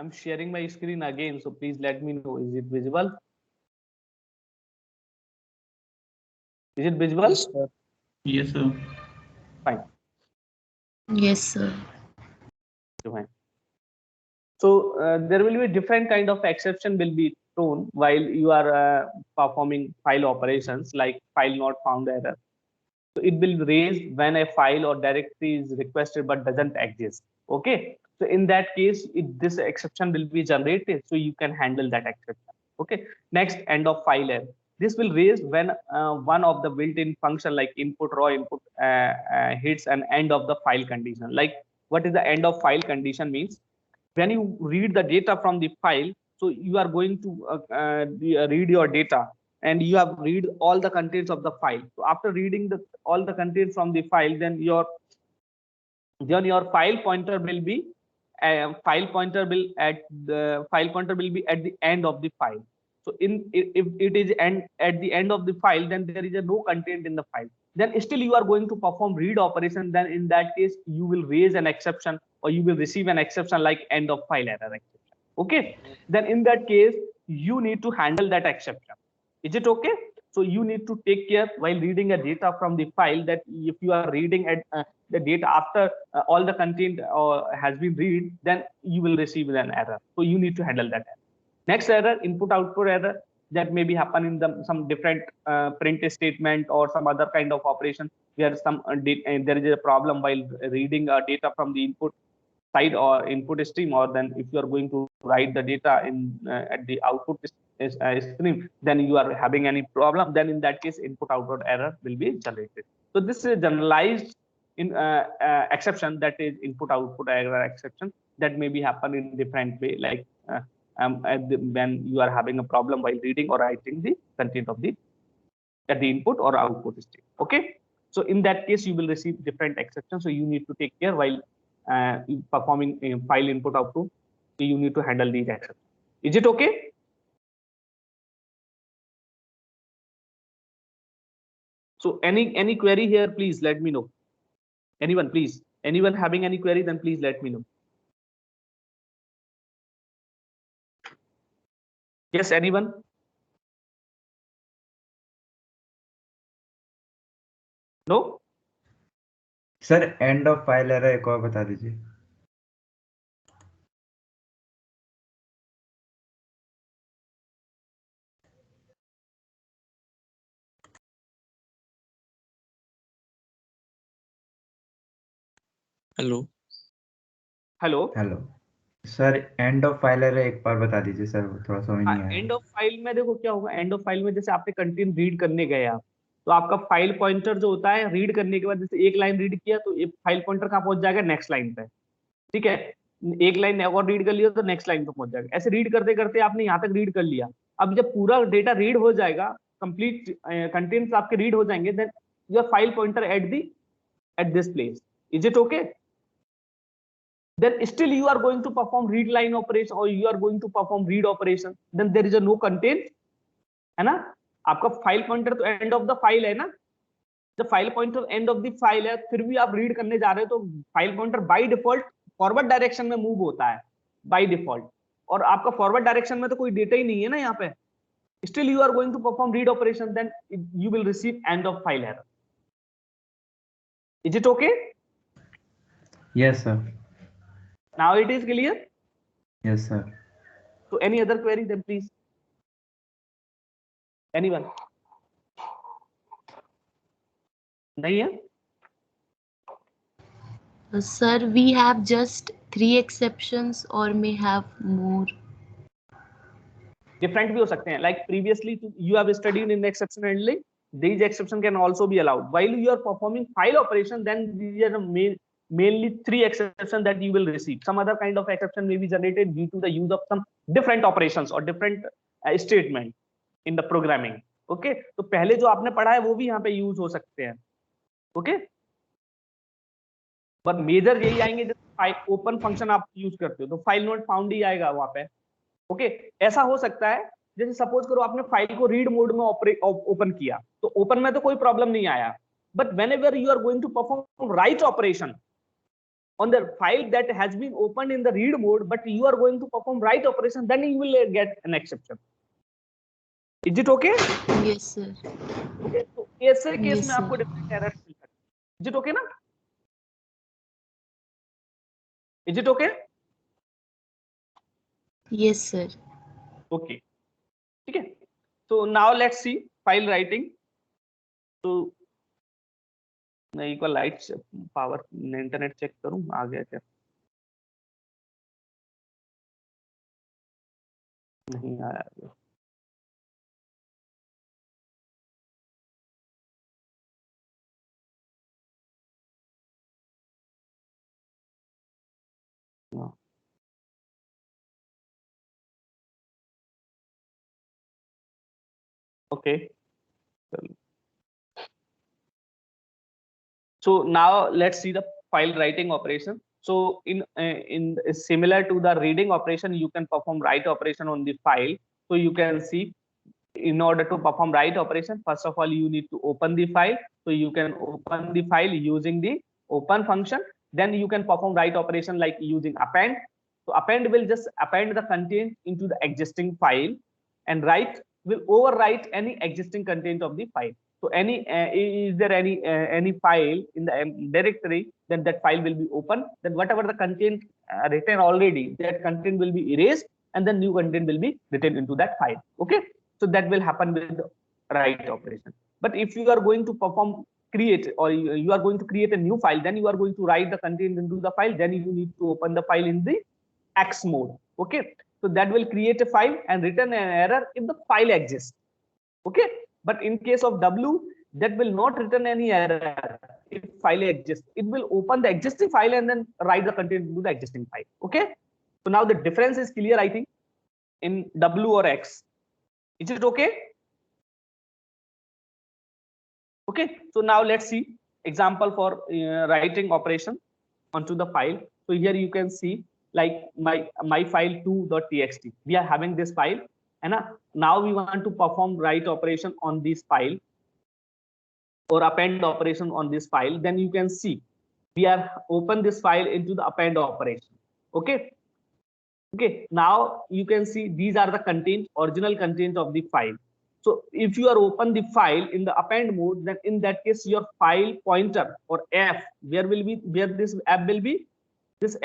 I'm sharing my screen again, so please let me know. Is it visible? Is it visible? Yes sir. Fine. Yes, sir. Fine. So there will be different kind of exception will be thrown while you are performing file operations, like file not found error. So it will raise when a file or directory is requested but doesn't exist. Okay. So in that case, this exception will be generated, so you can handle that exception. Okay. Next, end of file error. This will raise when one of the built-in function like input raw input hits an end of the file condition. Like, what is the end of file condition means? When you read the data from the file, so you are going to read your data, and you have read all the contents of the file. So after reading all the contents from the file, then your file pointer will be file pointer will at the end of the file. So if it is at the end of the file, then there is no content in the file. Then still you are going to perform read operation. Then in that case, you will raise an exception, or you will receive an exception like end of file error exception. Okay. Then in that case, you need to handle that exception. Is it okay? So you need to take care while reading a data from the file, that if you are reading at the data after all the content has been read, then you will receive an error. So you need to handle that error. Next error, input output error, that may be happen in some different print statement or some other kind of operation where there is a problem while reading data from the input side or input stream, or then if you are going to write the data in at the output stream, then you are having any problem, then in that case input output error will be generated. So this is generalized in exception, that is input output error exception, that may be happen in different way, like when you are having a problem while reading or writing the content of the at the input or output stream. Okay. So in that case, you will receive different exceptions. So you need to take care while performing file input output. So you need to handle these exceptions. Is it okay? So any query here, please let me know. Anyone, please. Anyone having any query, then please let me know. Yes, anyone? No? Sir end of file error एक और बता दीजिए। Hello. Hello. Hello sir, end of file error एक बार बता दीजिए sir, थोड़ा समझ नहीं आया। एंड ऑफ फाइल में देखो क्या होगा, एंड ऑफ फाइल में जैसे आपने कंटेंट रीड करने गए आप, तो आपका फाइल पॉइंटर जो होता है रीड करने के बाद, जैसे एक लाइन रीड किया तो एक फाइल पॉइंटर कहाँ पहुंच जाएगा, नेक्स्ट लाइन पे। ठीक है। एक लाइन और रीड कर लिया तो नेक्स्ट लाइन पे पहुंच जाएगा। ऐसे रीड करते करते आपने यहाँ तक रीड कर लिया। अब जब पूरा डेटा रीड हो जाएगा, कंप्लीट कंटेंट्स आपके रीड हो जाएंगे, then your file pointer at this place. Is it okay? Then still you are going to perform read line operation, or you are going to perform read operation, then there is a no content, है ना? आपका file pointer तो end of the file है ना, जब file pointer end of the file है फिर भी आप रीड करने जा रहे हो तो file pointer by default forward direction में मूव होता है बाय डिफॉल्ट, और आपका फॉरवर्ड डायरेक्शन में तो कोई डेटा ही नहीं है ना यहाँ पे, still you are going to perform read operation, then you will receive end of file error. Is it okay? Yes, sir. Now it is clear? Yes, sir. So any other query then please? Anyone? नहीं है? Sir, we have just 3 exceptions or may have more. Different भी हो सकते हैं. Like previously you have studied in exception handling. These exception can also be allowed. While you are performing file operation, then these are mainly 3 exceptions that you will receive. Some other kind of exception may be generated due to the use of some different operations or different statement in the programming. Okay? तो पहले जो आपने पढ़ा है वो भी यहाँ पे यूज हो सकते हैं. Okay? पर मेजर यही आएंगे जब ओपन फंक्शन आप यूज करते हो तो फाइल नॉट फाउंड ही आएगा वहां पे. ओके ऐसा हो सकता है जैसे सपोज करो आपने फाइल को रीड मोड में ओपन किया तो ओपन में तो कोई प्रॉब्लम नहीं आया, but whenever you are going to perform write operation on the file that has been opened in the read mode but you are going to perform write operation, then you will get an exception. Is it okay? Yes sir. Okay, तो ऐसे case में आपको different error मिल सकते हैं. Is it okay ना? Is it okay? Yes sir. Okay, ठीक है. So now let's see file writing. तो मैं एक बार लाइट पावर इंटरनेट चेक करूं आ गया क्या, नहीं आया. Okay. So now let's see the file writing operation. So in similar to the reading operation, you can perform write operation on the file. So you can see in order to perform write operation, first of all you need to open the file. So you can open the file using the open function. Then you can perform write operation like using append. So append will just append the content into the existing file, and write will overwrite any existing content of the file. So any is there any file in the directory, then that file will be open. Then whatever the content written already, that content will be erased, and then new content will be written into that file. Okay, so that will happen with the write operation. But if you are going to perform create, or you are going to create a new file, then you are going to write the content into the file, then you need to open the file in the X mode. Okay, so that will create a file and return an error if the file exists. Okay, but in case of W, that will not return any error if file exists. It will open the existing file and then write the content into the existing file. Okay, so now the difference is clear, I think, in W or X. Is it okay? Okay, so now let's see example for writing operation onto the file. So here you can see like my file 2.txt. We are having this file, and now we want to perform write operation on this file or append operation on this file. Then you can see we have opened this file into the append operation. Okay, okay, now you can see these are the content, original content of the file. So if you are open the file in the append mode, then in that case your file pointer or f, where this app will be, this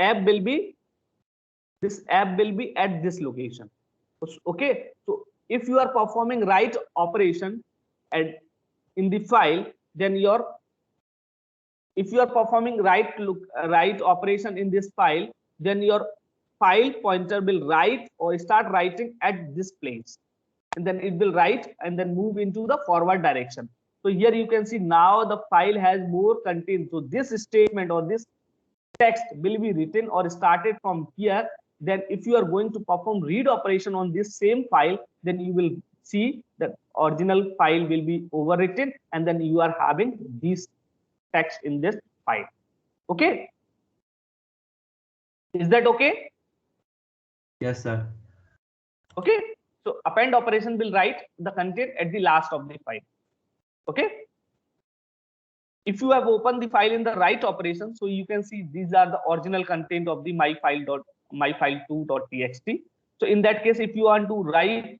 app will be at this location. Okay, so if you are performing write operation in the file, then if you are performing write operation in this file, then your file pointer will write or start writing at this place, and then it will write and then move into the forward direction. So here you can see now the file has more content. So this statement or this text will be written or started from here. Then if you are going to perform read operation on this same file, then you will see the original file will be overwritten, and then you are having this text in this file. Okay, is that okay? Yes, sir. Okay, So append operation will write the content at the last of the file. Okay. If you have opened the file in the write operation, so you can see these are the original content of the myfile2.txt. So in that case, if you want to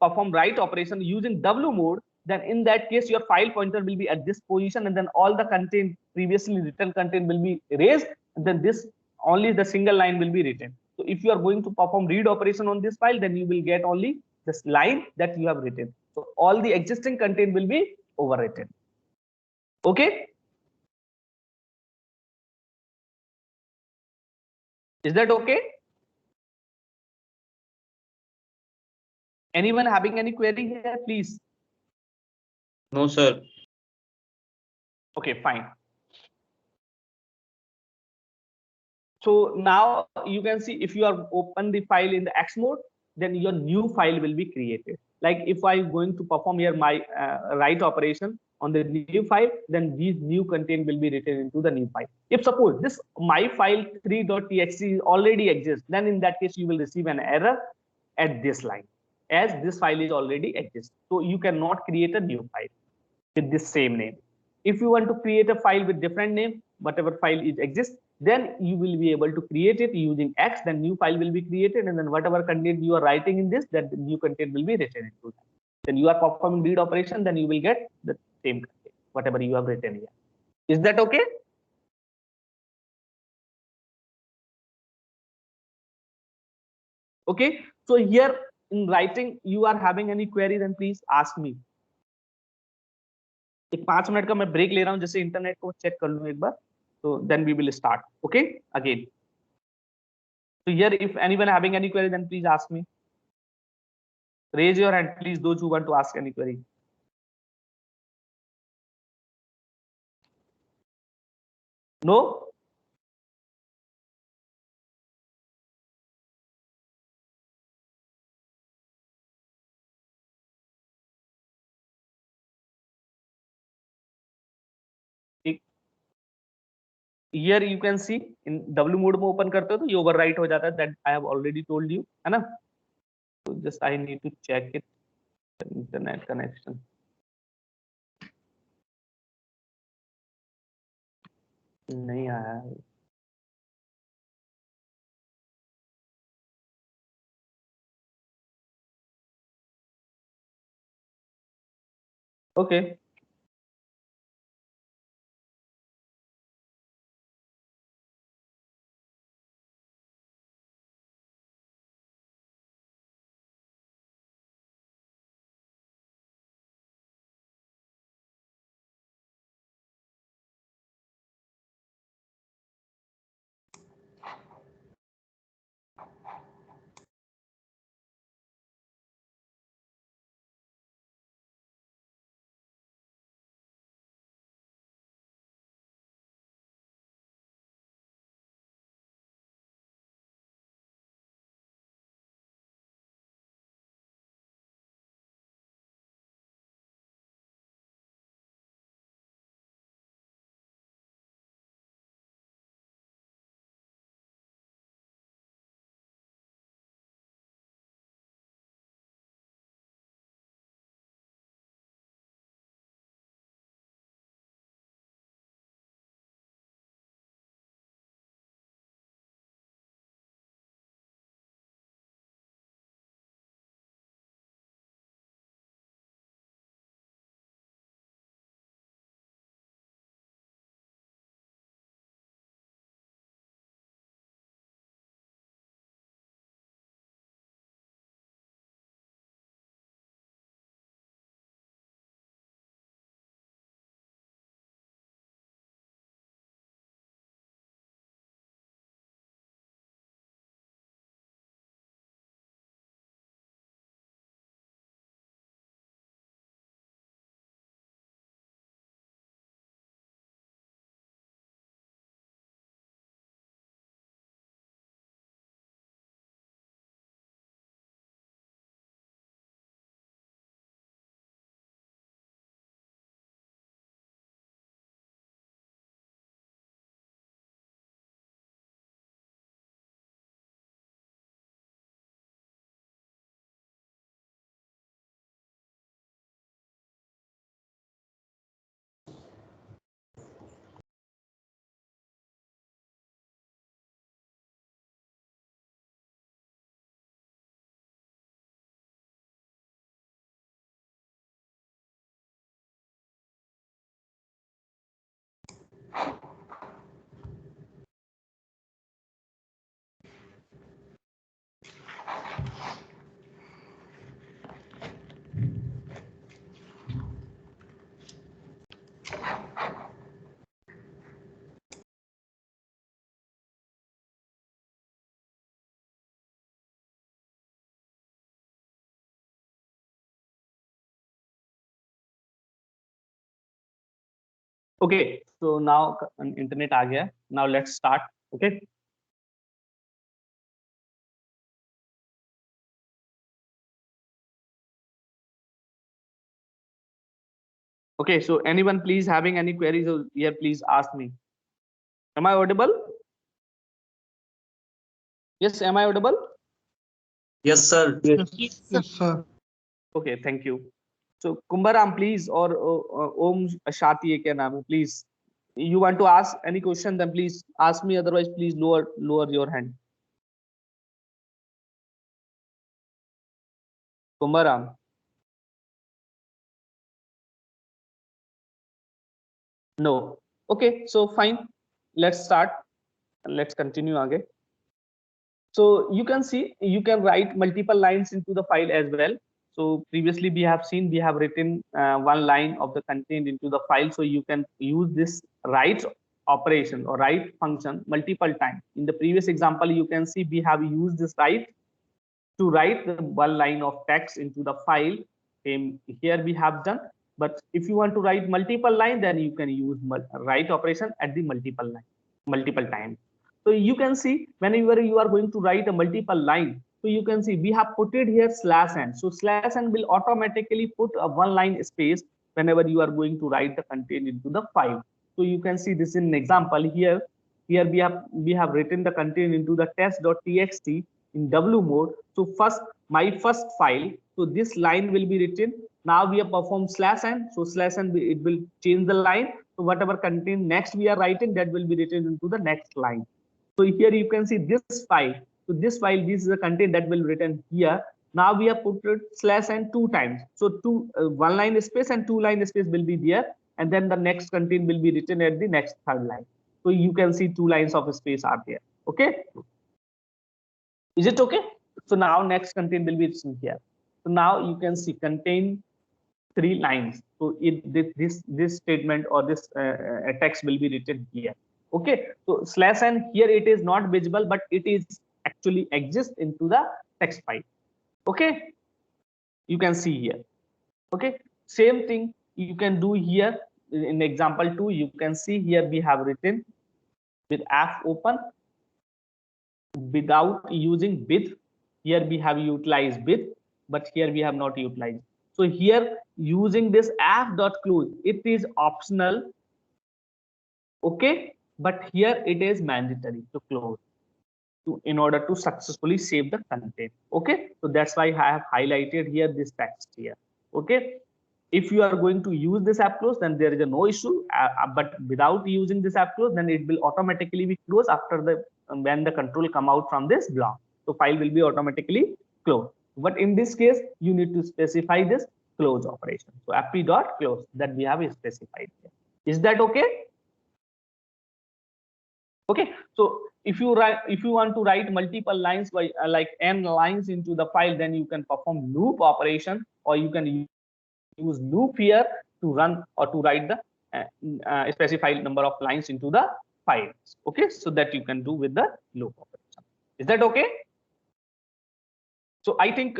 perform write operation using W mode, then in that case your file pointer will be at this position, and then all the content, previously written content, will be erased, and then this only the single line will be written. So if you are going to perform read operation on this file, then you will get only this line that you have written. So all the existing content will be overwritten. Okay. Is that okay? Anyone having any query here, please? No, sir. Okay, fine. So now you can see, if you are open the file in the X mode, then your new file will be created. Like if I'm going to perform here my write operation on the new file, then these new content will be written into the new file. If suppose this my file 3.txt already exists, then in that case you will receive an error at this line, as this file is already exists. So you cannot create a new file with this same name. If you want to create a file with different name, whatever file is exists, then you will be able to create it using X, then new file will be created, and then whatever content you are writing in this, that new content will be written into that. Then you are performing read operation, then you will get the same content, whatever you have written here. Is that okay? Okay, so here in writing you are having any query, then please ask me. एक 5 minute का मैं break ले रहा हूं, जैसे internet को check कर लूं एक बार, so then we will start. Okay, again. So here, if anyone having any query, then please ask me. Raise your hand, please, those who want to ask any query. No? Here you can see in W mode में open करते हो तो ये overwrite हो जाता है, that I have already told you, है ना? So just I need to check it, internet connection. नहीं आया है. Okay. Okay, so now internet आ गया. Now let's start. Okay. Okay, so anyone please having any queries here, please ask me. Am I audible? Yes, am I audible? Yes, sir. Yes, sir. Okay, thank you. So Kumbaram, please, or Om Shati, क्या नाम है? Please, you want to ask any question, then please ask me. Otherwise, please lower your hand. Kumbaram. No. Okay, so fine. Let's start. Let's continue again. So you can see, you can write multiple lines into the file as well. So previously we have seen, we have written one line of the content into the file. So you can use this write operation or write function multiple times. In the previous example, you can see we have used this write to write the one line of text into the file. Here we have done. But if you want to write multiple line, then you can use write operation at the multiple times. So you can see whenever you are going to write a multiple line, so you can see we have put it here /n. So /n will automatically put a one line space whenever you are going to write the content into the file. So you can see this in an example here. Here we have written the content into the test.txt in W mode. So my first file. So this line will be written. Now we have performed /n. So /n it will change the line. So whatever content next we are writing, that will be written into the next line. So here you can see this file. So this file, this is the content that will be written here. Now we have put it /n two times. So one line space and two line space will be there, and then the next content will be written at the next third line. So you can see two lines of space are there. Okay. Is it okay? So now next content will be written here. So now you can see contain three lines. So this statement or this text will be written here. Okay. So /n here it is not visible, but it is actually exists into the text file. Okay. You can see here. Okay. Same thing you can do here in example 2. You can see here we have written with f open without using with. Here we have utilized with, but here we have not utilized. So here using this f.close, it is optional. Okay, but here it is mandatory to close in order to successfully save the content. Okay, so that's why I have highlighted here this text here. Okay, if you are going to use this app close, then there is no issue. But without using this app close, then it will automatically be closed after the when the control come out from this block. So file will be automatically closed. But in this case, you need to specify this close operation. So ap.close that we have specified here. Is that okay? Okay. So if you want to write multiple lines by like n lines into the file, then you can perform loop operation, or you can use loop here to run or to write the specified number of lines into the files. Okay, so that you can do with the loop operation. Is that okay? So I think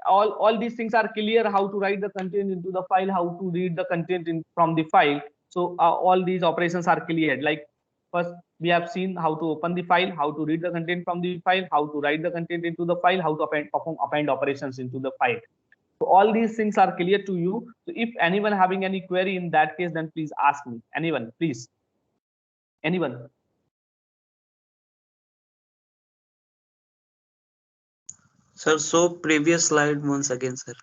all these things are clear, how to write the content into the file, how to read the content from the file. So all these operations are clear. Like first we have seen how to open the file, how to read the content from the file, how to write the content into the file, how to perform append operations into the file. So all these things are clear to you. So if anyone having any query in that case, then please ask me. Anyone, please. Anyone? Sir, so previous slide once again, sir.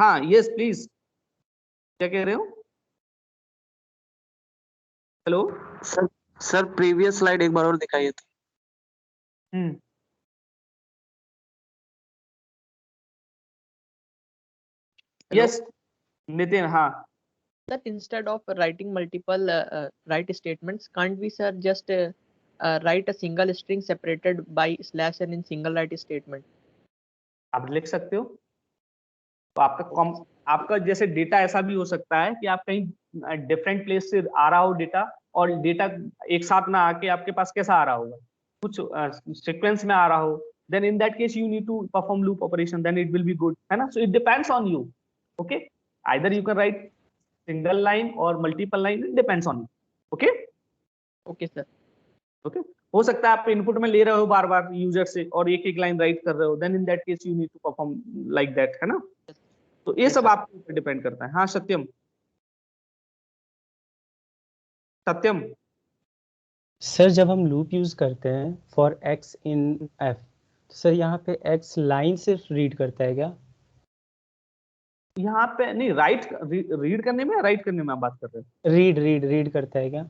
हाँ, yes, please. क्या कह रहे हो? Hello sir previous slide एक बार और दिखाइए तो। Yes, Nitin, हाँ. Sir, instead of writing multiple write statements, can't we, sir, just write a single string separated by /n in single write statement? आप लिख सकते हो. तो आपका जैसे डेटा ऐसा भी हो सकता है कि आप कहीं डिफरेंट प्लेस से आ रहा हो डेटा, और डेटा एक साथ ना आके आपके पास कैसा आ रहा होगा, कुछ सीक्वेंस में आ रहा हो. Then in that case you need to perform loop operation, then it will be good, है ना. So it depends on you. Okay, either you can write single line or multiple line, it depends on you. Okay. Okay sir. Okay, हो सकता है आप input में ले रहे हो बार बार यूजर से और एक एक लाइन राइट कर रहे हो, then in that case you need to perform like that, है ना. तो ये सब आपके ऊपर डिपेंड करता है. हाँ सत्यम. सत्यम सर जब हम लूप यूज करते हैं फॉर एक्स इन एफ, तो सर यहाँ पे एक्स लाइन सिर्फ रीड करता है क्या? यहाँ पे नहीं, रीड करने में या राइट करने में आप बात कर रहे हो? रीड करता है क्या?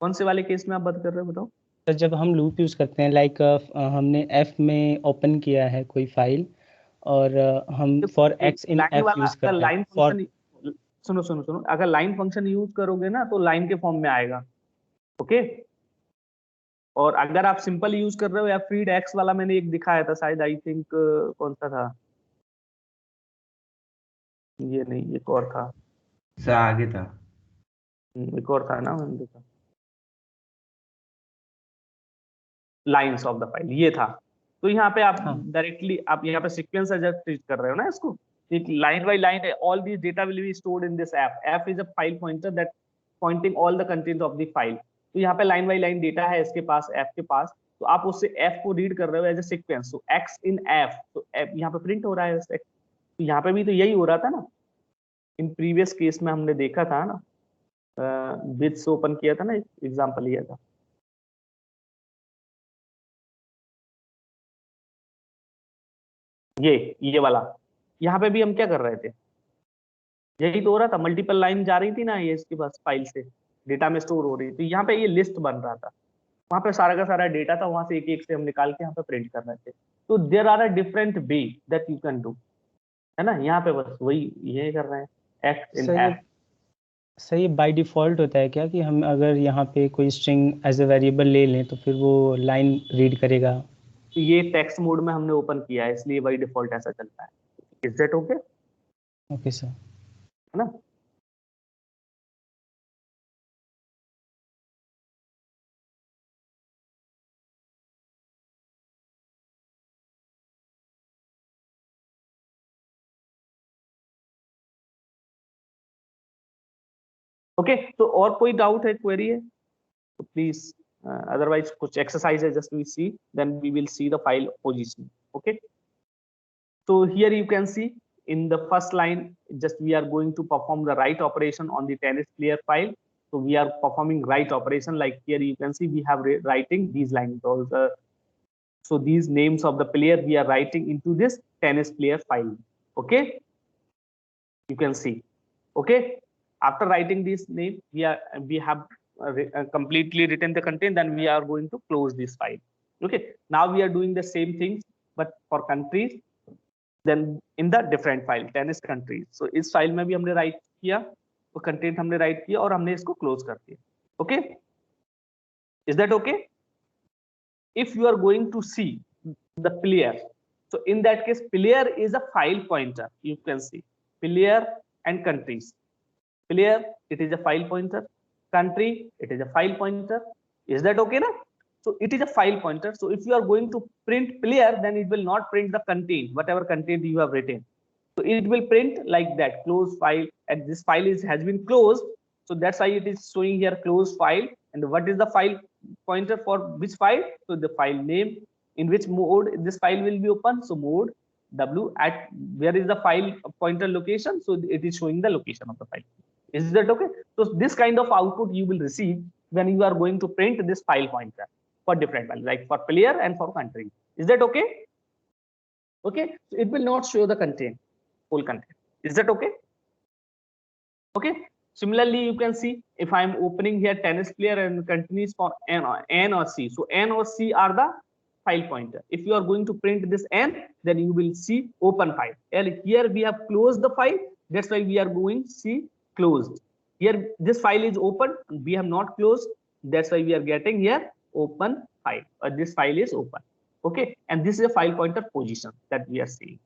कौन से वाले केस में आप बात कर रहे हो बताओ. सर जब हम लूप यूज करते हैं लाइक हमने एफ में ओपन किया है कोई फाइल और हम for x in F use करते हैं. लाइन फंक्शन सुनो, अगर लाइन फंक्शन यूज करोगे ना तो लाइन के फॉर्म में आएगा. ओके, और अगर आप सिंपल यूज कर रहे हो या फ्रीड एक्स वाला मैंने एक दिखाया था शायद, आई थिंक कौन सा था, ये नहीं एक और था सर, आगे था. एक और था ना, मैंने देखा लाइंस ऑफ द फाइल, ये था. तो यहाँ पे आप डायरेक्टली आप यहाँ पे सीक्वेंस एज ट्रीट कर रहे हो ना इसको, एक line by line. All this data will be stored in this F. F is a file pointer that pointing all the content of the file. तो यहाँ पे लाइन बाय लाइन डेटा है इसके पास, एफ के पास, तो आप उससे एफ को रीड कर रहे हो एज ए सीक्वेंस. तो एक्स इन एफ, तो एफ यहाँ पे प्रिंट हो रहा है. तो यहाँ पे भी तो यही हो रहा था ना. इन प्रीवियस केस में हमने देखा था ना, बिट्स ओपन किया था ना, एग्जांपल लिया था. ये वाला, यहाँ पे भी हम क्या कर रहे थे, यही तो हो रहा था. मल्टीपल लाइन जा रही थी ना ये इसके पास, फाइल से डेटा में स्टोर हो रही थी. यहाँ पे ये लिस्ट बन रहा था, वहां पे सारा का सारा डेटा था, वहां से एक एक से हम निकाल के यहाँ पे प्रिंट कर रहे थे. तो there are a different way that you can do, है ना. यहाँ पे बस वही ये कर रहे हैं, एक्स इन एफ. सर ये बाय डिफॉल्ट होता है क्या कि हम अगर यहाँ पे कोई स्ट्रिंग एज ए वेरिएबल ले लें तो फिर वो लाइन रीड करेगा? ये टेक्स्ट मोड में हमने ओपन किया है इसलिए बाय डिफॉल्ट ऐसा चलता है. Is that okay? Okay sir. है ना. ओके, तो और कोई डाउट है, क्वेरी है तो प्लीज, otherwise कुछ exercise है just we see, then we will see the file position. Okay, so here you can see in the first line just we are going to perform the write operation on the tennis player file. So we are performing write operation, like here you can see we have writing these lines. So these names of the player we are writing into this tennis player file. Okay, you can see. Okay, after writing this name we have completely written the content, then we are going to close this file. Okay, now we are doing the same things but for countries, then in the different file tennis countries. So इस file में भी हमने right किया, तो content हमने right किया और हमने इसको क्लोज कर दिया. Okay, is that okay? if you are going to see the player, so in that case player is a file pointer. You can see player and countries. Player, it is a file pointer. Country, it is a file pointer. Is that okay na? So it is a file pointer. So if you are going to print player, then it will not print the content, whatever content you have written. So it will print like that, close file, and this file has been closed. So that's why it is showing here close file. And what is the file pointer for which file? So the file name, in which mode this file will be open. So mode W, at where is the file pointer location? So it is showing the location of the file. Is that okay? So this kind of output you will receive when you are going to print this file pointer for different values, like for player and for country. Is that okay? Okay, so it will not show the content, full content. Is that okay? Okay, similarly you can see if I am opening here tennis player and continues for N or C. So N or C are the file pointer. If you are going to print this N, then you will see open file. And here we have closed the file, That's why we are going C closed. Here this file is open, we have not closed. That's why we are getting here open file, or this file is open. Okay, and this is a file pointer position that we are seeing.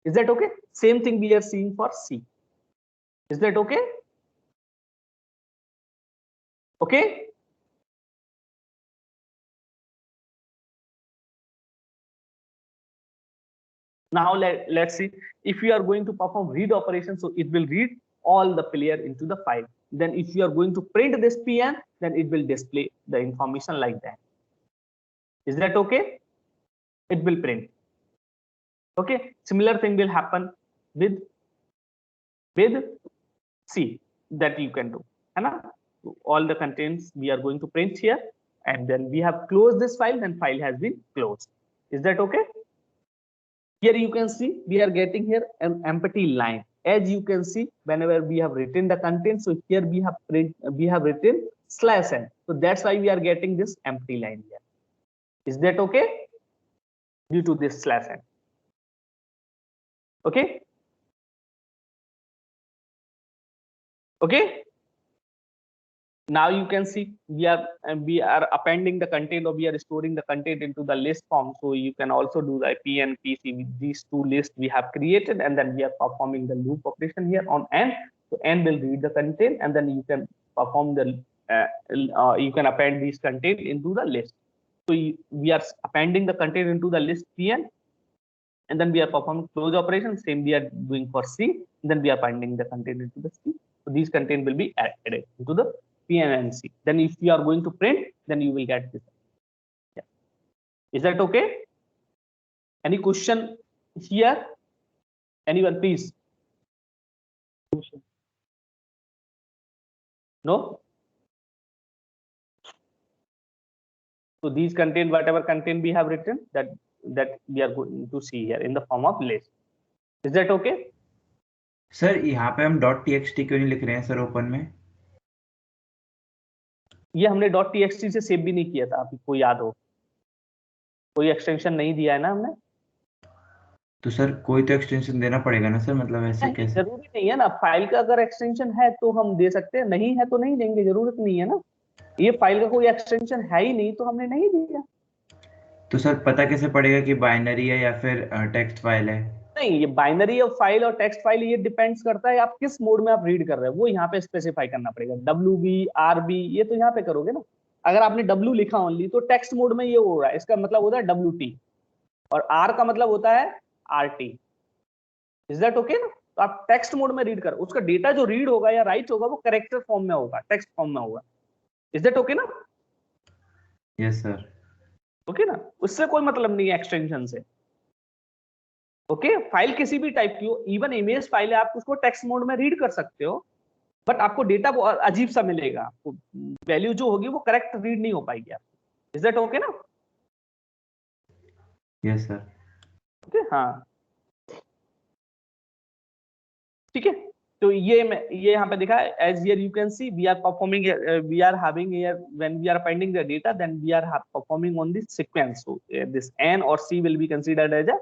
Is that okay? Same thing we are seeing for C. Is that okay? Okay. Now let's see, if you are going to perform read operation, so it will read all the player into the file. Then if you are going to print this PN, then it will display the information like that. Is that okay? It will print. Okay, similar thing will happen with C, that you can do. So all the contents we are going to print here, and then we have closed this file, then file has been closed. Is that okay? Here you can see we are getting here an empty line. As you can see, whenever we have written the content, so here we have written /n. So that's why we are getting this empty line here. Is that okay? Due to this /n. Okay. Okay. Now you can see we are appending the content, or we are storing the content into the list form. So you can also do the P and PC with these two lists we have created, and then we are performing the loop operation here on n. So n will read the content, and then you can perform the you can append these content into the list. So we are appending the content into the list Pn, and then we are performing close operation. Same we are doing for C. Then we are appending the content into the C. So these content will be added into the Pn and C. Then if you are going to print, then you will get this. Yeah. Is that okay? Any question here? Anyone, please? No? So these content, whatever content we have written, that we are going to see here in the form of list. Is that okay? Sir यहाँ पे हम .txt क्यों नहीं लिख रहे हैं sir open में? ये हमने .txt से सेव भी नहीं किया था, आपको याद हो, कोई एक्सटेंशन नहीं दिया है ना हमने. तो सर कोई तो एक्सटेंशन देना पड़ेगा ना सर, मतलब ऐसे कैसे? जरूरी नहीं है ना, फाइल का अगर एक्सटेंशन है तो हम दे सकते हैं, नहीं है तो नहीं देंगे, जरूरत नहीं है ना. ये फाइल का कोई एक्सटेंशन है ही नहीं तो हमने नहीं दिया. तो सर पता कैसे पड़ेगा कि बाइनरी है या फिर टेक्स्ट फाइल है? नहीं, ये बाइनरी ऑफ फाइल और टेक्स्ट फाइल ये डिपेंड्स करता है आप किस मोड में आप रीड कर रहे हो, वो यहाँ पे स्पेसिफाई करना पड़ेगा. WB RB ये तो यहाँ पे करोगे ना. अगर आपने W लिखा ओनली तो टेक्स्ट मोड में ये हो रहा है, इसका मतलब होता है WT, और R का मतलब होता है RT. इज दैट ओके ना? तो आप टेक्स्ट मोड में रीड कर, उसका डेटा जो रीड होगा या राइट होगा वो कैरेक्टर फॉर्म में होगा, टेक्स्ट फॉर्म में होगा. इज दैट ओके ना? Yes sir. ओके ना, उससे कोई मतलब नहीं है एक्सटेंशन से. ओके, फाइल किसी भी टाइप की हो, इवन इमेज फाइल है, आप उसको टेक्स्ट मोड में रीड कर सकते हो, बट आपको डेटा अजीब सा मिलेगा, आपको वैल्यू जो होगी वो करेक्ट रीड नहीं हो पाएगी आपको. इज दैट ओके ना? Yes sir. ओके, हाँ ठीक है. तो ये यहाँ पे देखा है, as here you can see we are performing, we are having here when we are appending the data, then we are performing on this sequence. So this n और c will be considered as a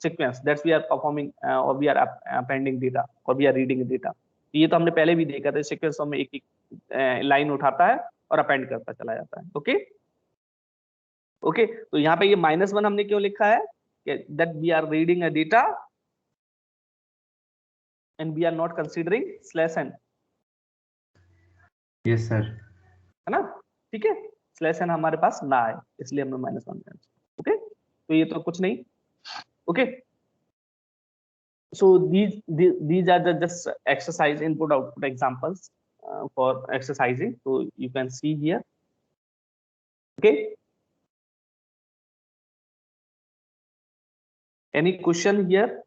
sequence that we are performing or we are appending data or we are reading data. ये तो हमने पहले भी देखा था, sequence में एक एक लाइन उठाता है और अपेंड करता चला जाता है. Okay okay. तो यहाँ पे ये -1 हमने क्यों लिखा है, that we are reading a data and we are not considering /n. Yes sir. है ना? ठीक है, /n हमारे पास ना आए इसलिए हमने -1. ओके, तो ये तो कुछ नहीं. Okay, so these are the just exercise input output examples for exercising. So you can see here. Okay, any question here?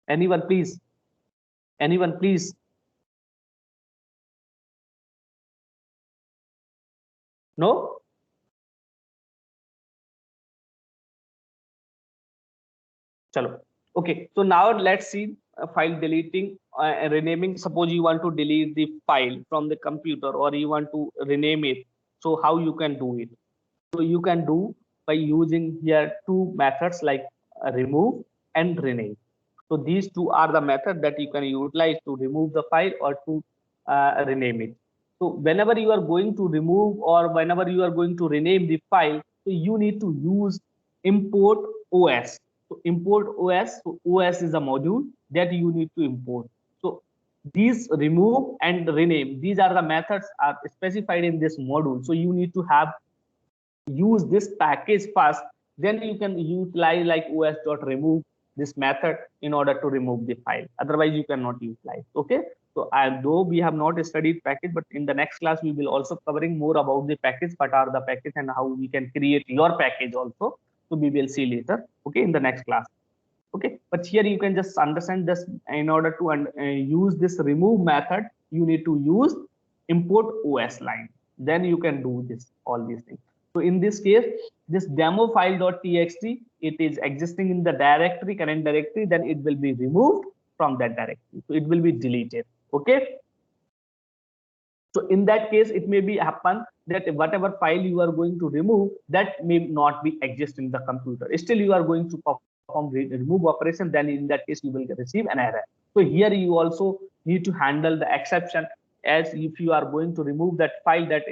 Anyone please? Anyone please? No? Chalo. Okay, so now let's see file deleting and renaming. Suppose you want to delete the file from the computer or you want to rename it. So how you can do it? So you can do by using here two methods like remove and rename. So these two are the method that you can utilize to remove the file or to rename it. So whenever you are going to remove or whenever you are going to rename the file, so you need to use import OS. So import OS. So OS is a module that you need to import. So these remove and rename, these are the methods are specified in this module. So you need to have use this package first, then you can utilize like os.remove this method in order to remove the file. Otherwise you cannot utilize. Okay, so though we have not studied package, but in the next class we will also covering more about the package, what are the package and how we can create your package also. So we will see later, okay, in the next class. Okay, but here you can just understand this. In order to use this remove method, you need to use import OS line, then you can do this all these things. So in this case, this demo file.txt, it is existing in the directory, current directory, then it will be removed from that directory, so it will be deleted. Okay, so in that case, it may be happen that whatever file you are going to remove, that may not be exist in the computer. Still you are going to perform remove operation, then in that case you will receive an error. So here you also need to handle the exception, as if you are going to remove that file that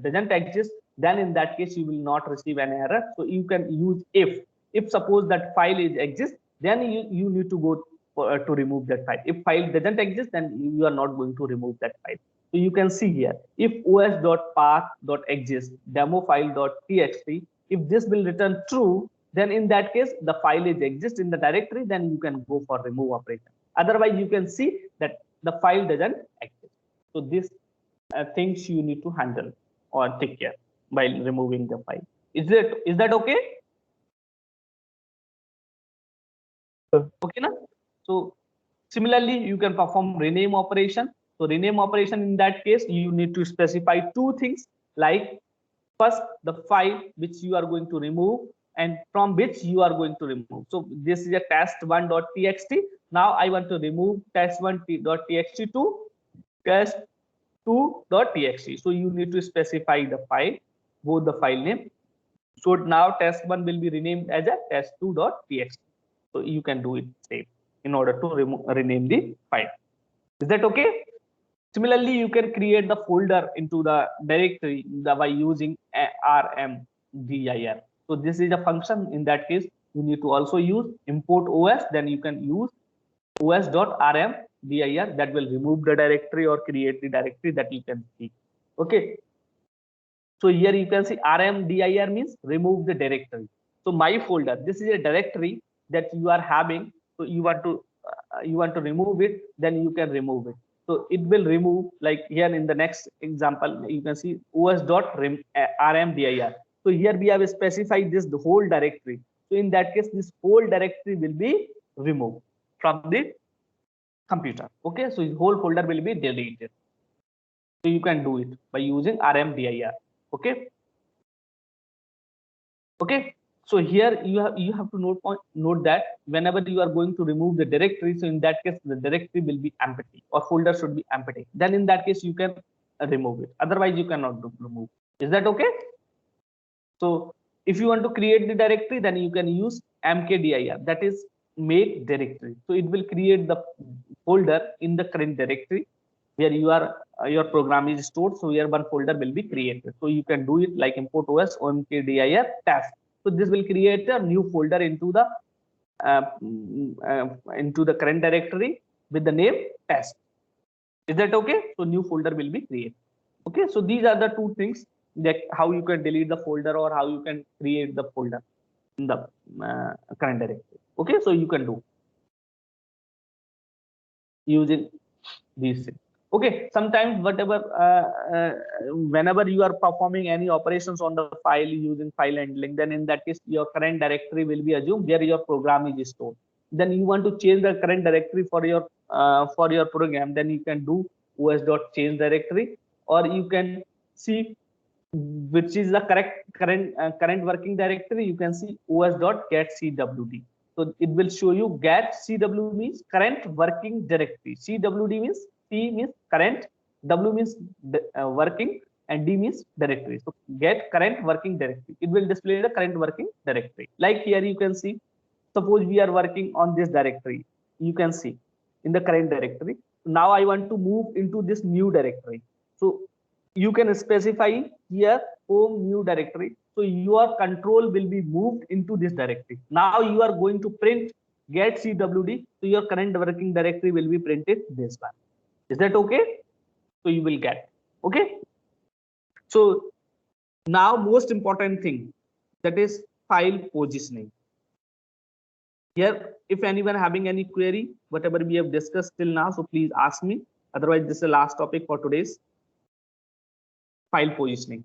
doesn't exist, then in that case you will not receive an error. So you can use if suppose that file is exist, then you need to go to remove that file. If file doesn't exist, then you are not going to remove that file. So you can see here, if os.path.exist demo file.txt, if this will return true, then in that case the file is exist in the directory, then you can go for remove operation. Otherwise you can see that the file doesn't exist. So this things you need to handle or take care while removing the file. Is that okay? Okay na? So similarly you can perform rename operation. So rename operation, in that case you need to specify two things, like first the file which you are going to remove and from which you are going to remove. So this is a test1.txt. Now I want to remove test1.txt to test2.txt. So you need to specify the file, both the file name. So now test1 will be renamed as a test2.txt. So you can do it same in order to rename the file. Is that okay? Similarly, you can create the folder into the directory by using rmdir. So this is a function. In that case, you need to also use import OS. Then you can use os.rmdir, that will remove the directory or create the directory that you can see. Okay. So here you can see rmdir means remove the directory. So my folder, this is a directory that you are having. So you want to remove it, then you can remove it. So it will remove, like here in the next example, you can see os.rmdir. So here we have specified this the whole directory. So in that case, this whole directory will be removed from the computer. Okay, so the whole folder will be deleted. So you can do it by using rmdir. Okay. Okay. So here you have to note that whenever you are going to remove the directory, so in that case the directory will be empty or folder should be empty. Then in that case you can remove it. Otherwise you cannot remove. Is that okay? So if you want to create the directory, then you can use mkdir, that is make directory. So it will create the folder in the current directory where you are your program is stored. So here one folder will be created. So you can do it like import os mkdir test. So this will create a new folder into the current directory with the name test. Is that okay? So new folder will be created. Okay, so these are the two things, that how you can delete the folder or how you can create the folder in the current directory. Okay, so you can do using these things. Okay, sometimes whenever you are performing any operations on the file using file handling, then in that case your current directory will be assumed where your program is stored. Then you want to change the current directory for your program, then you can do os.change directory, or you can see which is the current working directory. You can see os.getcwd. So it will show you get CW means current working directory. CWD means C means current, W means working, and D means directory. So get current working directory. It will display the current working directory. Like here you can see, suppose we are working on this directory. you can see in the current directory. Now I want to move into this new directory. So you can specify here home new directory. So your control will be moved into this directory. Now you are going to print get CWD. So your current working directory will be printed this one. Is that okay? So you will get, okay. So now most important thing, that is file positioning. Here, if anyone having any query, whatever we have discussed till now, so please ask me. Otherwise, this is the last topic for today's file positioning.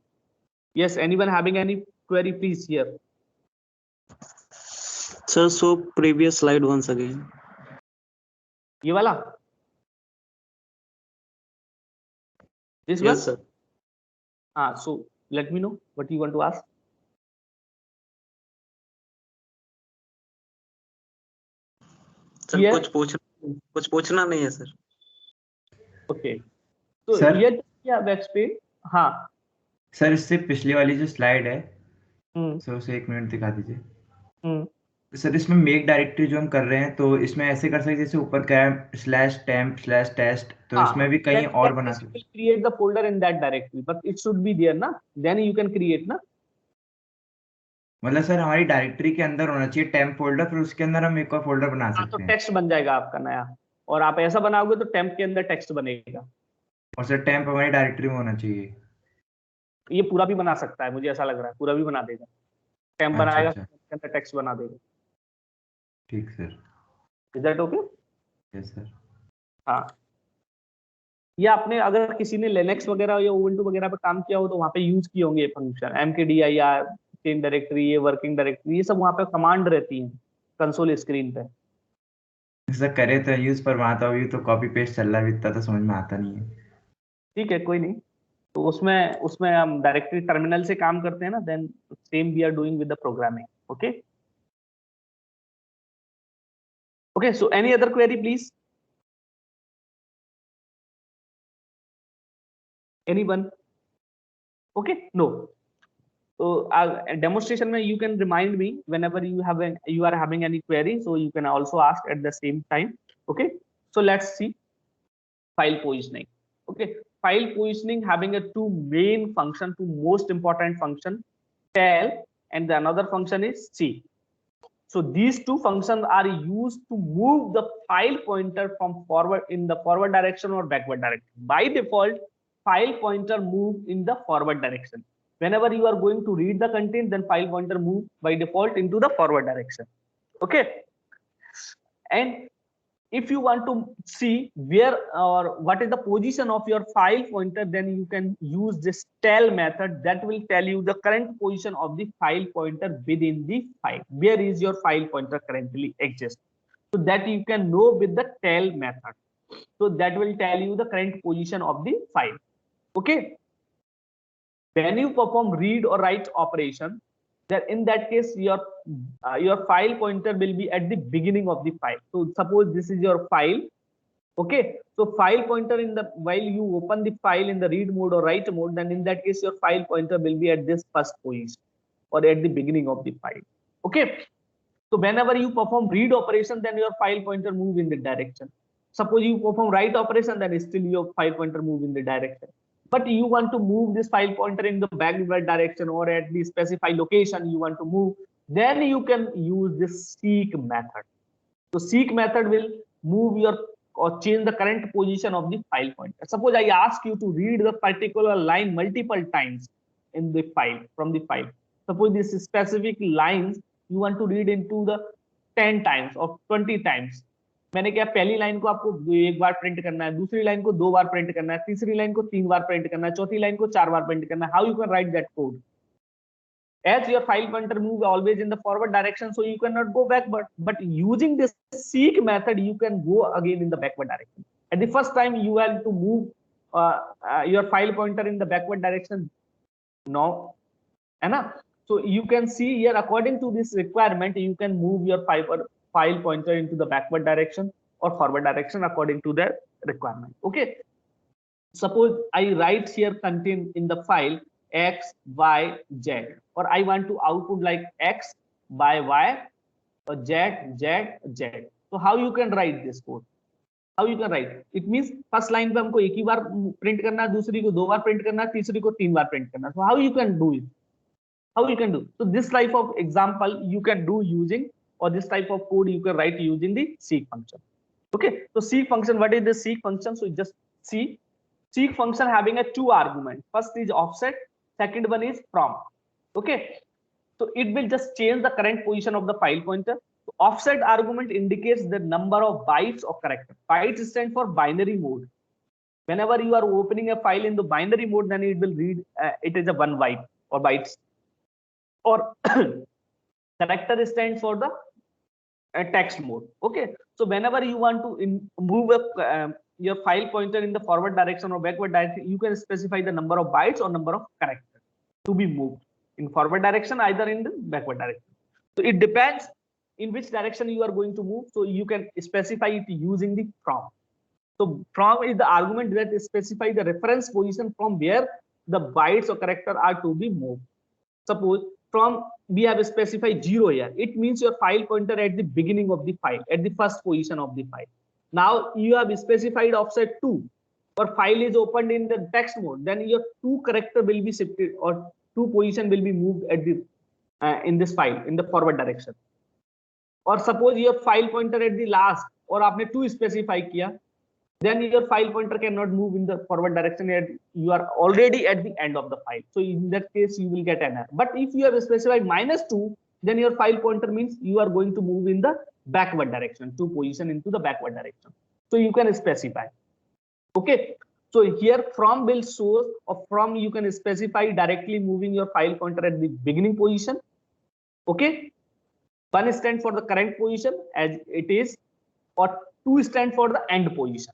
Yes, anyone having any query, please here. Sir, so previous slide once again. ये वाला? This one? Yes, sir. So let me know what you want to ask. Sir कुछ पूछना नहीं है sir. Okay. So Sir? here क्या web पे? हाँ. Sir इससे पिछली वाली जो स्लाइड है, सर उसे 1 मिनट दिखा दीजिए. सर इसमें मेक डायरेक्टरी जो हम कर रहे हैं, तो इसमें ऐसे कर सकते हैं जैसे ऊपर /temp/test, तो इसमें भी कहीं और बना सकते हैं. Create the folder in that directory, but it should be there ना. Then you can create ना. मतलब सर हमारी डायरेक्टरी के अंदर होना चाहिए टेम्प फोल्डर, फिर उसके अंदर हम एक और फोल्डर बना सकते तो हैं. टेक्स्ट बन जाएगा आपका नया, और आप ऐसा बनाओगे तो टेम्प के अंदर टेक्स्ट बनेगा. और सर टेम्प हमारी डायरेक्टरी में होना चाहिए. ये पूरा भी बना सकता है, मुझे ऐसा लग रहा है पूरा भी बना देगा. टेम्प बनाएगा, के अंदर टेक्स्ट बना देगा. ठीक sir. Is that okay? Yes sir. हाँ, ये आपने अगर किसी ने लिनक्स वगैरह या उबुंटू वगैरह पे काम किया हो तो वहाँ पे यूज किए होंगे ये फंक्शन mkdir, चेन डायरेक्टरी, ये वर्किंग डायरेक्टरी, ये सब वहाँ पे कमांड रहती है कंसोल स्क्रीन पे. सर करे तो यूज, पर वहाँ तो अभी तो कॉपी पेस्ट चल रहा है, इतना तो समझ में आता नहीं है. ठीक है, कोई नहीं. तो उसमें हम डायरेक्टरी टर्मिनल से काम करते हैं ना, then same we are doing with the programming. Okay okay. So any other query please? Anyone? Okay, no. So demonstration mein you can remind me whenever you are having any query, so you can also ask at the same time. Okay, so let's see file positioning. Okay, file positioning having a two main function, two most important function, tel, and the another function is c. So these two functions are used to move the file pointer from forward in the forward direction or backward direction. By default, file pointer move in the forward direction. Whenever you are going to read the content, then file pointer move by default into the forward direction. Okay. And if you want to see where or what is the position of your file pointer, then you can use this tel method that will tell you the current position of the file pointer within the file. Where is your file pointer currently exists? So that you can know with the tel method. So that will tell you the current position of the file. Okay. When you perform read or write operation, then in that case your file pointer will be at the beginning of the file. So suppose this is your file. Okay, so file pointer while you open the file in the read mode or write mode, then in that case your file pointer will be at this first position or at the beginning of the file. Okay, so whenever you perform read operation, then your file pointer move in the direction. Suppose you perform write operation, then still your file pointer move in the direction. But you want to move this file pointer in the backward direction or at the specified location you want to move, then you can use this seek method. So seek method will move your or change the current position of the file pointer. Suppose I ask you to read the particular line multiple times in the file from the file. Suppose this specific lines you want to read into the 10 times or 20 times. मैंने क्या पहली line को आपको एक बार print करना है, दूसरी line को 2 बार प्रिंट करना है, तीसरी लाइन को 3 बार प्रिंट करना है, चौथी लाइन को 4 बार प्रिंट करना है. How you can write that code? As your file pointer move always in the forward direction, so you cannot go backward. But using this seek method, you can go again in the backward direction. At the first time, you have to move your file pointer in the backward direction. No, Anna. So you can see here, according to this requirement, you can move your file pointer into the backward direction or forward direction according to the requirement. Okay. Suppose I write here content in the file x, y, z, or I want to output like x by y or z, z, z. So how you can write this code? How you can write? It means first line पे हमको एक ही बार print करना है, दूसरी को 2 बार print करना है, तीसरी को 3 बार print करना है. So how you can do it? How you can do? So this type of example you can do using, or this type of code you can write using the seek function. Okay. So seek function, what is the seek function? So just seek function having a 2 arguments. First is offset, second one is from. Okay. So it will just change the current position of the file pointer. So offset argument indicates the number of bytes or character. Bytes stand for binary mode. Whenever you are opening a file in the binary mode, then it will read it is a 1 byte or bytes. Or character stands for the text mode. Okay. So whenever you want to move your file pointer in the forward direction or backward direction, you can specify the number of bytes or number of characters to be moved in forward direction, either in the backward direction. So it depends in which direction you are going to move. So you can specify it using the from. So from is the argument that specify the reference position from where the bytes or character are to be moved. Suppose from we have specified 0 here. It means your file pointer at the beginning of the file, at the first position of the file. Now you have specified offset 2. Or file is opened in the text mode. Then your 2 character will be shifted, or 2 position will be moved at the in this file in the forward direction. Or suppose your file pointer at the last, or आपने 2 specify किया, then your file pointer cannot move in the forward direction, yet you are already at the end of the file. So in that case you will get an error. But if you have specified -2, then your file pointer means you are going to move in the backward direction, 2 position into the backward direction. So you can specify. Okay. So here from will source, or from you can specify directly moving your file pointer at the beginning position. Okay. 1 stands for the current position as it is, or 2 stands for the end position.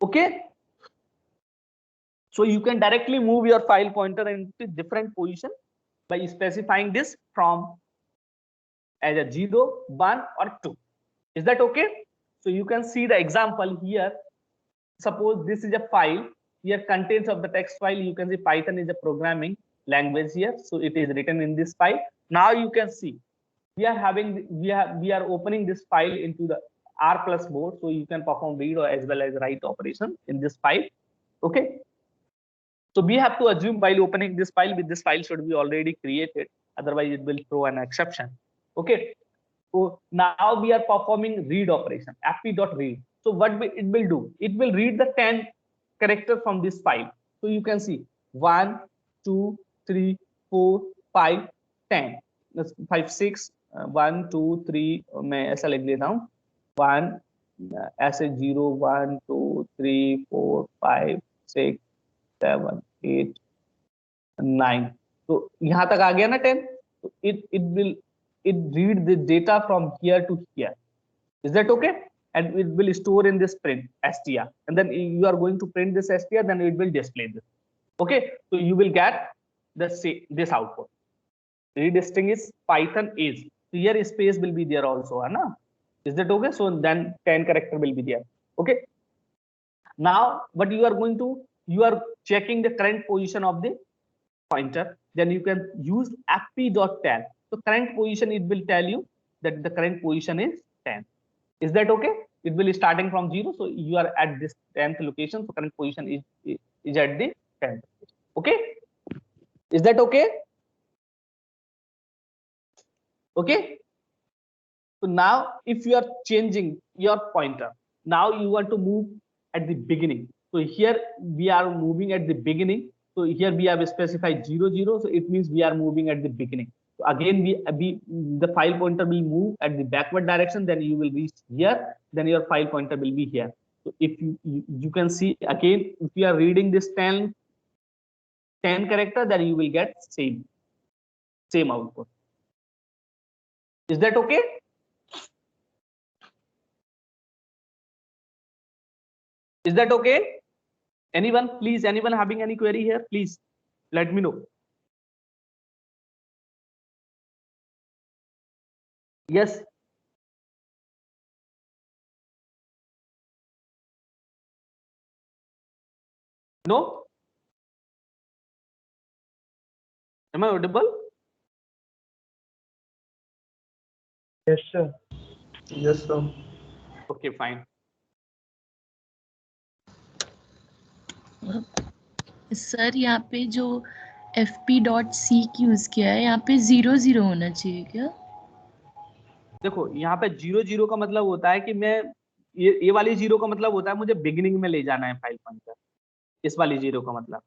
Okay. So you can directly move your file pointer into different position by specifying this from as a 0, 1 or 2. Is that okay? So you can see the example here. Suppose this is a file. Here contents of the text file. You can see Python is a programming language here. So it is written in this file. Now you can see we are opening this file into the R+ mode. So you can perform read or as well as write operation in this file. Okay. So we have to assume while opening this file, this file should be already created. Otherwise it will throw an exception. Okay. So now we are performing read operation, fp.read. So what it will do? It will read the 10 character from this file. So you can see 1, 2, 3, 4, 5, 10. That's 5, 6, 1, 2, 3. मैं ऐसा लिख लेता हूँ. 1, ऐसे 0, 1, 2, 3, 4, 5, 6, 7, 8, 9. So यहाँ तक आ गया ना 10. So it read the data from here to here. Is that okay? And it will store in this print str, and then you are going to print this str, then it will display this. Okay, so you will get this output. Read string is Python is. So here space will be there also, na? Is that okay? So then 10 character will be there. Okay. Now what you are going to, you are checking the current position of the pointer. Then you can use fp.tell. So current position, it will tell you that the current position is 10. Is that okay? It will be starting from 0. So you are at this 10th location. So current position is at the 10th. Okay. Is that okay? Okay. So now if you are changing your pointer, now you want to move at the beginning. So here we are moving at the beginning. So here we have specified 0, 0. So it means we are moving at the beginning. So again, the file pointer will move at the backward direction. Then you will reach here. Then your file pointer will be here. So if you can see again, if you are reading this 10 character, then you will get same output. Is that okay? Is that okay? Anyone, please, anyone having any query here, please let me know. Yes. No? Am I audible? Yes, sir. Yes, sir. Okay, fine. Sir यहाँ पे जो fp.seek use किया है, यहाँ पे 0 होना चाहिए क्या? देखो यहाँ पे 0 का मतलब होता है कि मैं ये वाली 0 का मतलब होता है मुझे बिगिनिंग में ले जाना है फाइल पॉइंटर। इस वाली 0 का मतलब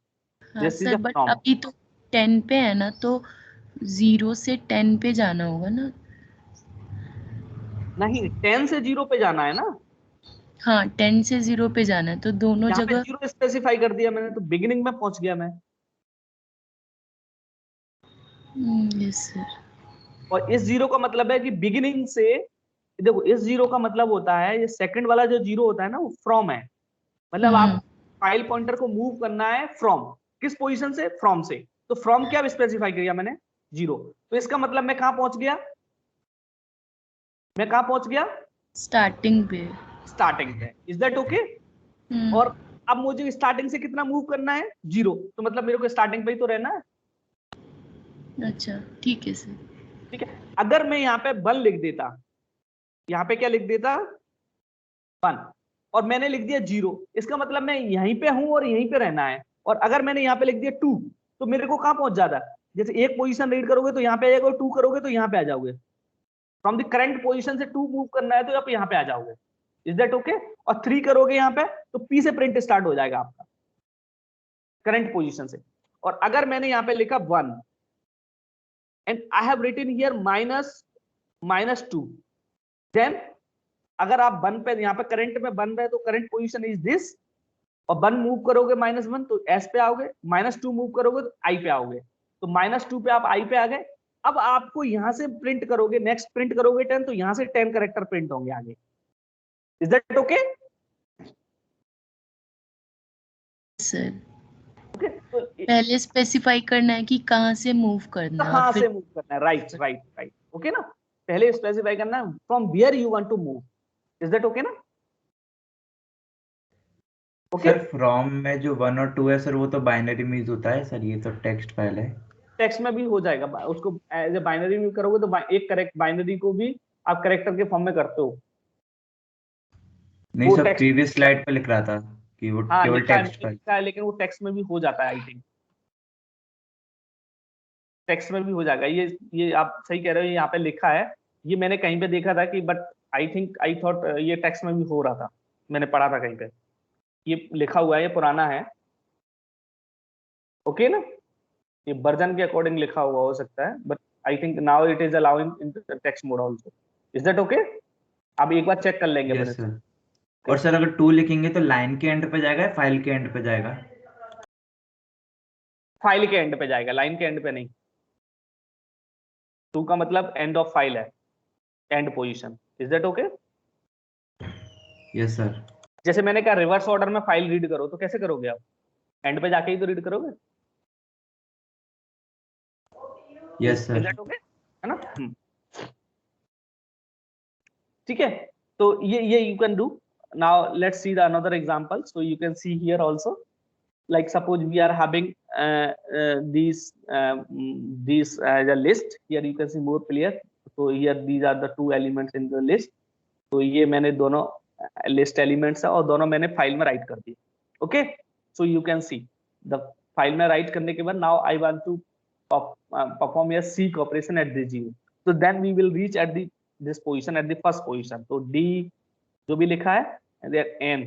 हाँ this is sir, a but from. अभी तो 10 पे है ना, तो 0 से 10 पे जाना होगा ना? नहीं, 10 से 0 पे जाना है ना। हाँ, 10 से 0 पे जाना है, तो दोनों यहाँ पे जगह 0 स्पेसिफाई कर दिया मैंने, तो बिगिनिंग में पहुंच गया मैं। Yes sir. और इस 0 का मतलब है कि बिगिनिंग से, देखो इस 0 का मतलब होता है, ये सेकंड वाला जो 0 होता है ना, वो फ्रॉम है। मतलब आप फाइल पॉइंटर को मूव करना है फ्रॉम, किस पोजीशन से? फ्रॉम से। तो फ्रॉम क्या स्पेसिफाई किया मैंने? 0। तो इसका मतलब मैं कहां पहुंच गया? मैं कहां पहुंच गया? स्टार्टिंग पे। स्टार्टिंग पे। Is that okay? और अब मुझे स्टार्टिंग से कितना मूव करना है? 0। तो मतलब मेरे को स्टार्टिंग पे ही तो रहना है। अच्छा, ठीक है सर। ठीक है। अगर मैं यहाँ पे 1 लिख देता, यहाँ पे क्या लिख देता? 1, और मैंने लिख दिया 0, इसका मतलब मैं यहीं पे हूं और यहीं पे रहना है। और अगर मैंने यहाँ पे लिख दिया 2, तो मेरे को कहां पहुंच जाता है? जैसे एक पोजीशन रीड करोगे तो यहाँ पे आ जाओगे, 2 करोगे तो यहाँ पे आ जाओगे। फ्रॉम द करंट पोजीशन से 2 मूव करना है तो आप यहाँ पे आ जाओगे। Is that okay? और 3 करोगे यहाँ पे तो P से प्रिंट स्टार्ट हो जाएगा आपका करंट पोजीशन से। और अगर मैंने यहाँ पे लिखा 1 and I have written here -2, then अगर आप 1 पे यहाँ पे करंट में बन रहे तो करंट पोजीशन इज दिस, और 1 मूव करोगे -1 तो S पे आओगे, -2 मूव करोगे तो I पे आओगे। तो -2 पे आप I पे आ गए। अब आपको यहां से प्रिंट करोगे, नेक्स्ट प्रिंट करोगे 10, तो यहां से 10 कैरेक्टर प्रिंट होंगे आगे। Is that okay? सर तो पहले स्पेसिफाई करना है कि कहाँ से मूव करना है, और कहां फिर से मूव करना है। राइट राइट राइट, ओके ना। पहले स्पेसिफाई करना है from where you want to move. Is that okay ना? सर फ्रॉम में जो 1 और 2 है सर, वो तो बाइनरी में यूज होता है सर, ये तो टेक्स्ट फाइल है। टेक्स्ट में भी हो जाएगा, उसको एज ए बाइनरी में करोगे तो एक करेक्ट बाइनरी को भी आप करेक्टर के फॉर्म में करते हो। नहीं वो सर, टेक्स्ट, प्रीवियस स्लाइड पे लिख रहा था कि वो हाँ केवल लिखा है, टेक्स्ट फाइल। लिखा है, लेकिन वो टेक्स्ट में भी हो जाता है। आई थिंक टेक्स्ट में भी हो जाएगा। ये आप सही कह रहे हो, यहाँ पे लिखा है। ये मैंने कहीं पे देखा था कि, बट आई थॉट ये टेक्स्ट में भी हो रहा था। मैंने पढ़ा था कहीं पे, ये लिखा हुआ है, ये पुराना है। ओके ना? ये वर्जन के अकॉर्डिंग लिखा हुआ हो सकता है, but I think now it is allowing in text mode also. Is that okay? अब एक बार चेक कर लेंगे यस मेरे से। सर। और सर अगर 2 लिखेंगे तो लाइन के एंड पे जाएगा या फाइल के एंड पे जाएगा? फाइल के एंड पे जाएगा, लाइन के एंड पे नहीं। 2 का मतलब एंड ऑफ फाइल है, and position. Is that okay? Yes sir. जैसे मैंने कहा रिवर्स ऑर्डर में फाइल रीड करो, तो कैसे करोगे आप? एंड पे जाके ही तो रीड करोगे। Yes is sir. That okay? है ना? ठीक है। तो ये you can do. Now let's see the another example, so you can see here also, like suppose we are having these as a list. Here you can see more clear. So here these are the 2 elements in the list. तो ये मैंने दोनों list elements है और दोनों मैंने file में write कर दिए। Okay, so you can see the file में राइट करने के बाद now I want to perform a seek operation at the 0, so then we will reach at the this position at the first position. तो D जो भी लिखा है and then N,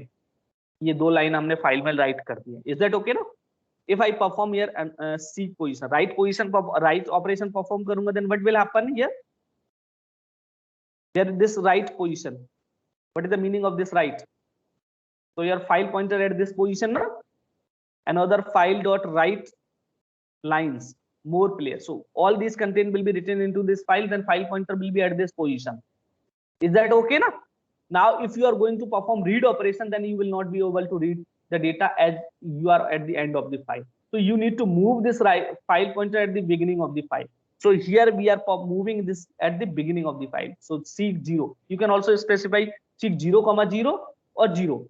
ये 2 लाइन हमने फाइल में राइट कर दी है। इज दैट ओके ना? If I perform here seek position, write position पर राइट ऑपरेशन परफॉर्म करूंगा, then what will happen here? There this write position, what is the meaning of this write? so your file pointer at this position na, another file dot write lines more clear, so all these content will be written into this file, then file pointer will be at this position. Is that okay na? Now if you are going to perform read operation, then you will not be able to read the data as you are at the end of the file. So you need to move this file pointer at the beginning of the file. So here we are moving this at the beginning of the file. So seek 0, you can also specify seek 0,0 or 0.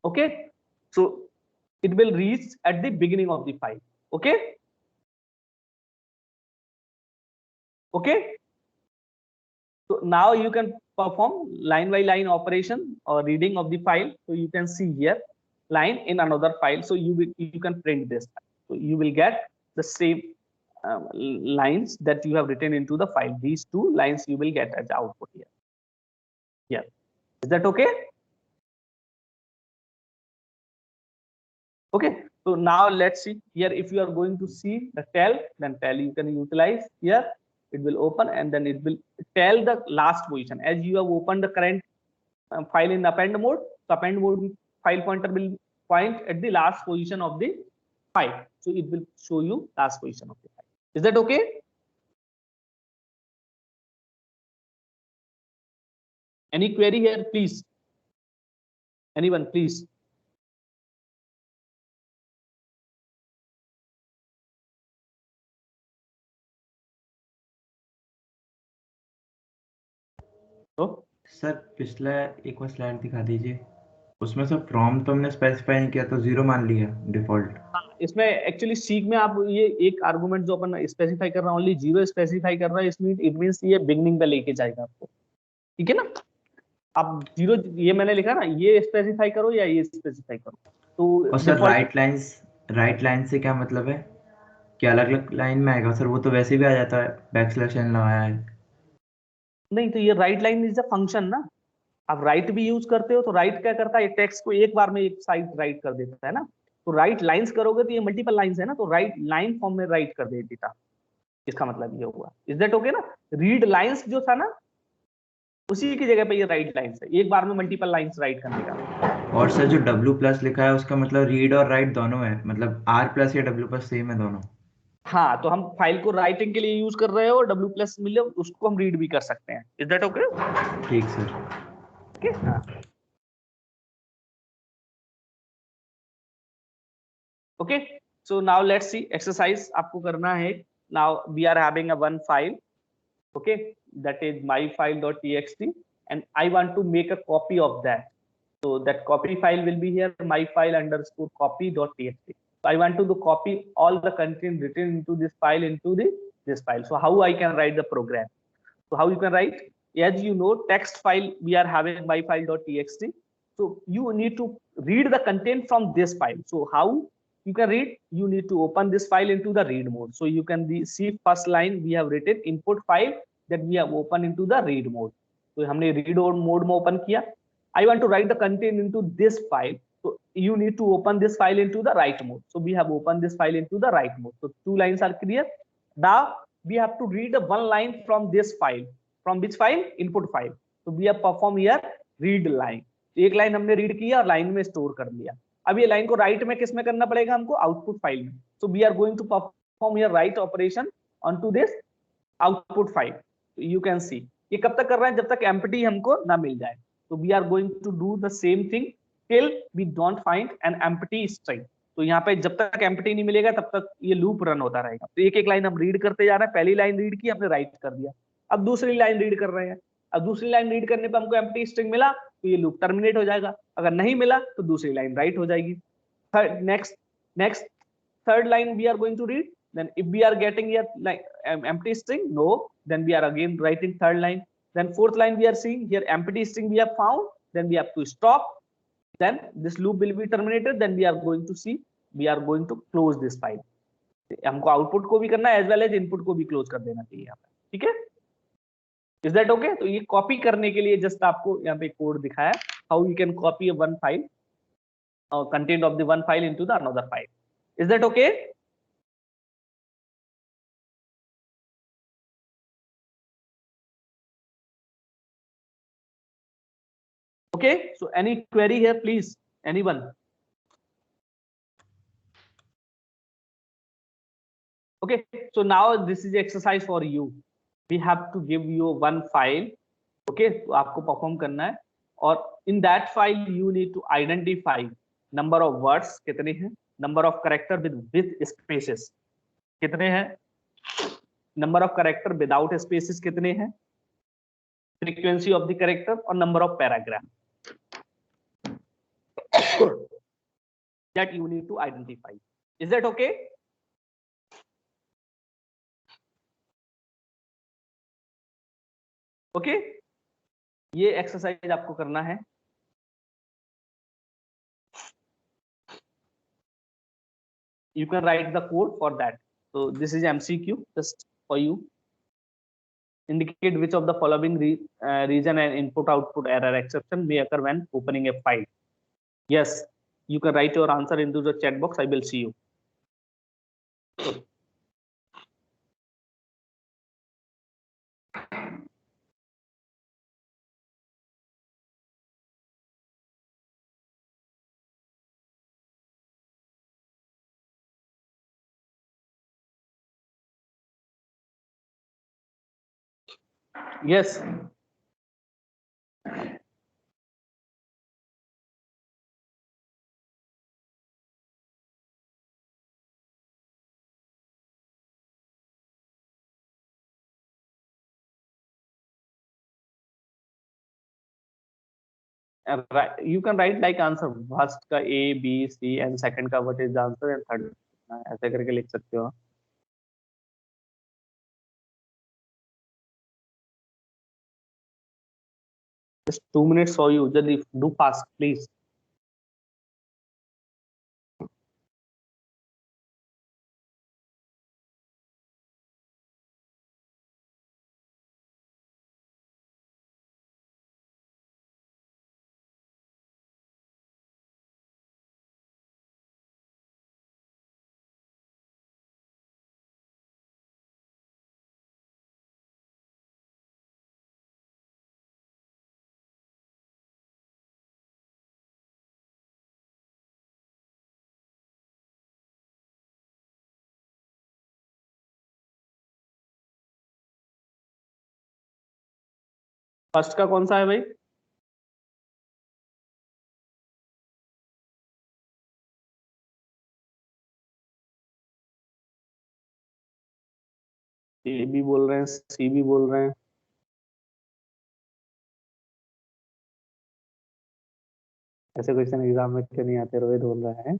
Okay, so it will reach at the beginning of the file. Okay, okay, so now you can perform line by line operation or reading of the file. So you can see here line in another file. So you can print this. So you will get the same lines that you have written into the file. These two lines you will get as output here. Yeah, is that okay? Okay, so now let's see here. If you are going to see the tell, then tell you can utilize here. It will open and then it will tell the last position. As you have opened the current file in append mode, so append mode file pointer will point at the last position of the file. So it will show you last position of the file. Is that okay? Any query here, please? Anyone, please? तो sir पिछला एक और slide दिखा दीजिए। उसमें sir from तो हमने specify नहीं किया तो 0 मान लिया डिफॉल्ट। इसमें एक्चुअली सीक में आप ये एक आर्गुमेंट जो अपन स्पेसिफाई कर रहा है ओनली 0 स्पेसिफाई कर रहा है, इसमें इट मींस ये बिगनिंग पे लेके जाएगा आपको, ठीक है ना। आप 0 ये मैंने लिखा ना, ये स्पेसिफाई करो या ये स्पेसिफाई करो। तो और सर राइट लाइन से क्या मतलब है कि अलग अलग लाइन में आएगा? सर वो तो वैसे भी आ जाता है, बैकस्लैश एन लगाया है। नहीं, तो ये right line is a function ना। आप राइट भी यूज करते हो तो राइट क्या करता है, टेक्स्ट को एक बार में एक साइड राइट कर देता है ना। तो राइट लाइंस करोगे तो ये मल्टीपल लाइंस है ना, तो राइट लाइन फॉर्म में राइट कर दे देता, इसका मतलब ये हुआ। इज दैट ओके ना। रीड लाइंस जो था ना, उसी की जगह पे ये राइट लाइंस है, एक बार में मल्टीपल लाइंस राइट करने का। और सर जो W+ लिखा है उसका मतलब रीड और राइट दोनों है, मतलब R+ या W+ सेम है दोनों। हाँ, तो हम फाइल को राइटिंग के लिए यूज कर रहे हो, W+ मिले उसको हम रीड भी कर सकते हैं। Is that okay? ठीक सर। ओके, हाँ। Okay, so now let's see exercise आपको करना है। Now we are having a one file, okay, that is myfile.txt, and I want to make a copy of that. So that copy file will be here, myfile_copy.txt. So I want to copy all the content written into this file into this file. So how I can write the program? So how you can write? As you know, text file we are having myfile.txt. So you need to read the content from this file. So how you can read? You need to open this file into the read mode. So you can see first line we have written input file that we have opened into the read mode. So हमने read mode में open किया. I want to write the content into this file. So you need to open this file into the write mode. So we have opened this file into the write mode. So 2 lines are clear. Now we have to read one line from this file. From which file? Input file. So we have performed here read line. एक line हमने read किया और line में store कर लिया। अब ये line को राइट में किस में करना पड़ेगा हमको? आउटपुट फाइल में। So we are going to perform here write operation on to this output file. You can see ये कब तक कर रहे हैं? जब तक एम्प्टी हमको ना मिल जाए। तो we are going to do the same thing till we don't find an empty string. तो यहाँ पे जब तक एम्प्टी नहीं मिलेगा तब तक ये लूप रन होता रहेगा। तो एक एक लाइन हम रीड करते जा रहे हैं। पहली लाइन रीड की हमने राइट कर दिया, अब दूसरी लाइन रीड कर रहे हैं। अब दूसरी लाइन रीड करने पे हमको एम्प्टी स्ट्रिंग मिला तो ये लूप टर्मिनेट हो जाएगा। अगर नहीं मिला तो दूसरी लाइन राइट हो जाएगी। Next third line we are going to read. Then if we are getting here like empty string, no, then we are again writing third line. Then fourth line we are seeing here empty string we have found, then we have to stop, then this loop will be terminated, then we are going to see, we are going to close this file. हमको output को भी करना है as well as input को भी close कर देना चाहिए यहाँ पे, ठीक है। Is that okay? तो ये कॉपी करने के लिए जस्ट आपको यहाँ पे कोड दिखाया how you can copy one file content of the one file into the another file. Is that okay? Okay, so any query here, please? Anyone? Okay, so now this is exercise for you. We have to give you one file. Okay, तो आपको perform करना है और in that file you need to identify number of words कितने हैं, number of character with spaces कितने हैं, number of character without spaces कितने हैं, frequency of the character और number of paragraph that you need to identify. Is that okay? Okay, ये exercise आपको करना है। You can write the code for that. So this is MCQ just for you. Indicate which of the following reason and input output error exception may occur when opening a file. Yes, you can write your answer into the chat box. I will see you. Yes. You can write like answer first का A, B, C and second का what is the answer and third ऐसे करके लिख सकते हो। Just 2 minutes for you. Jaldi do fast, please. First का कौन सा है भाई? ए भी बोल रहे हैं, सी भी बोल रहे हैं। ऐसे क्वेश्चन एग्जाम में क्यों नहीं आते? रोहित बोल रहा है।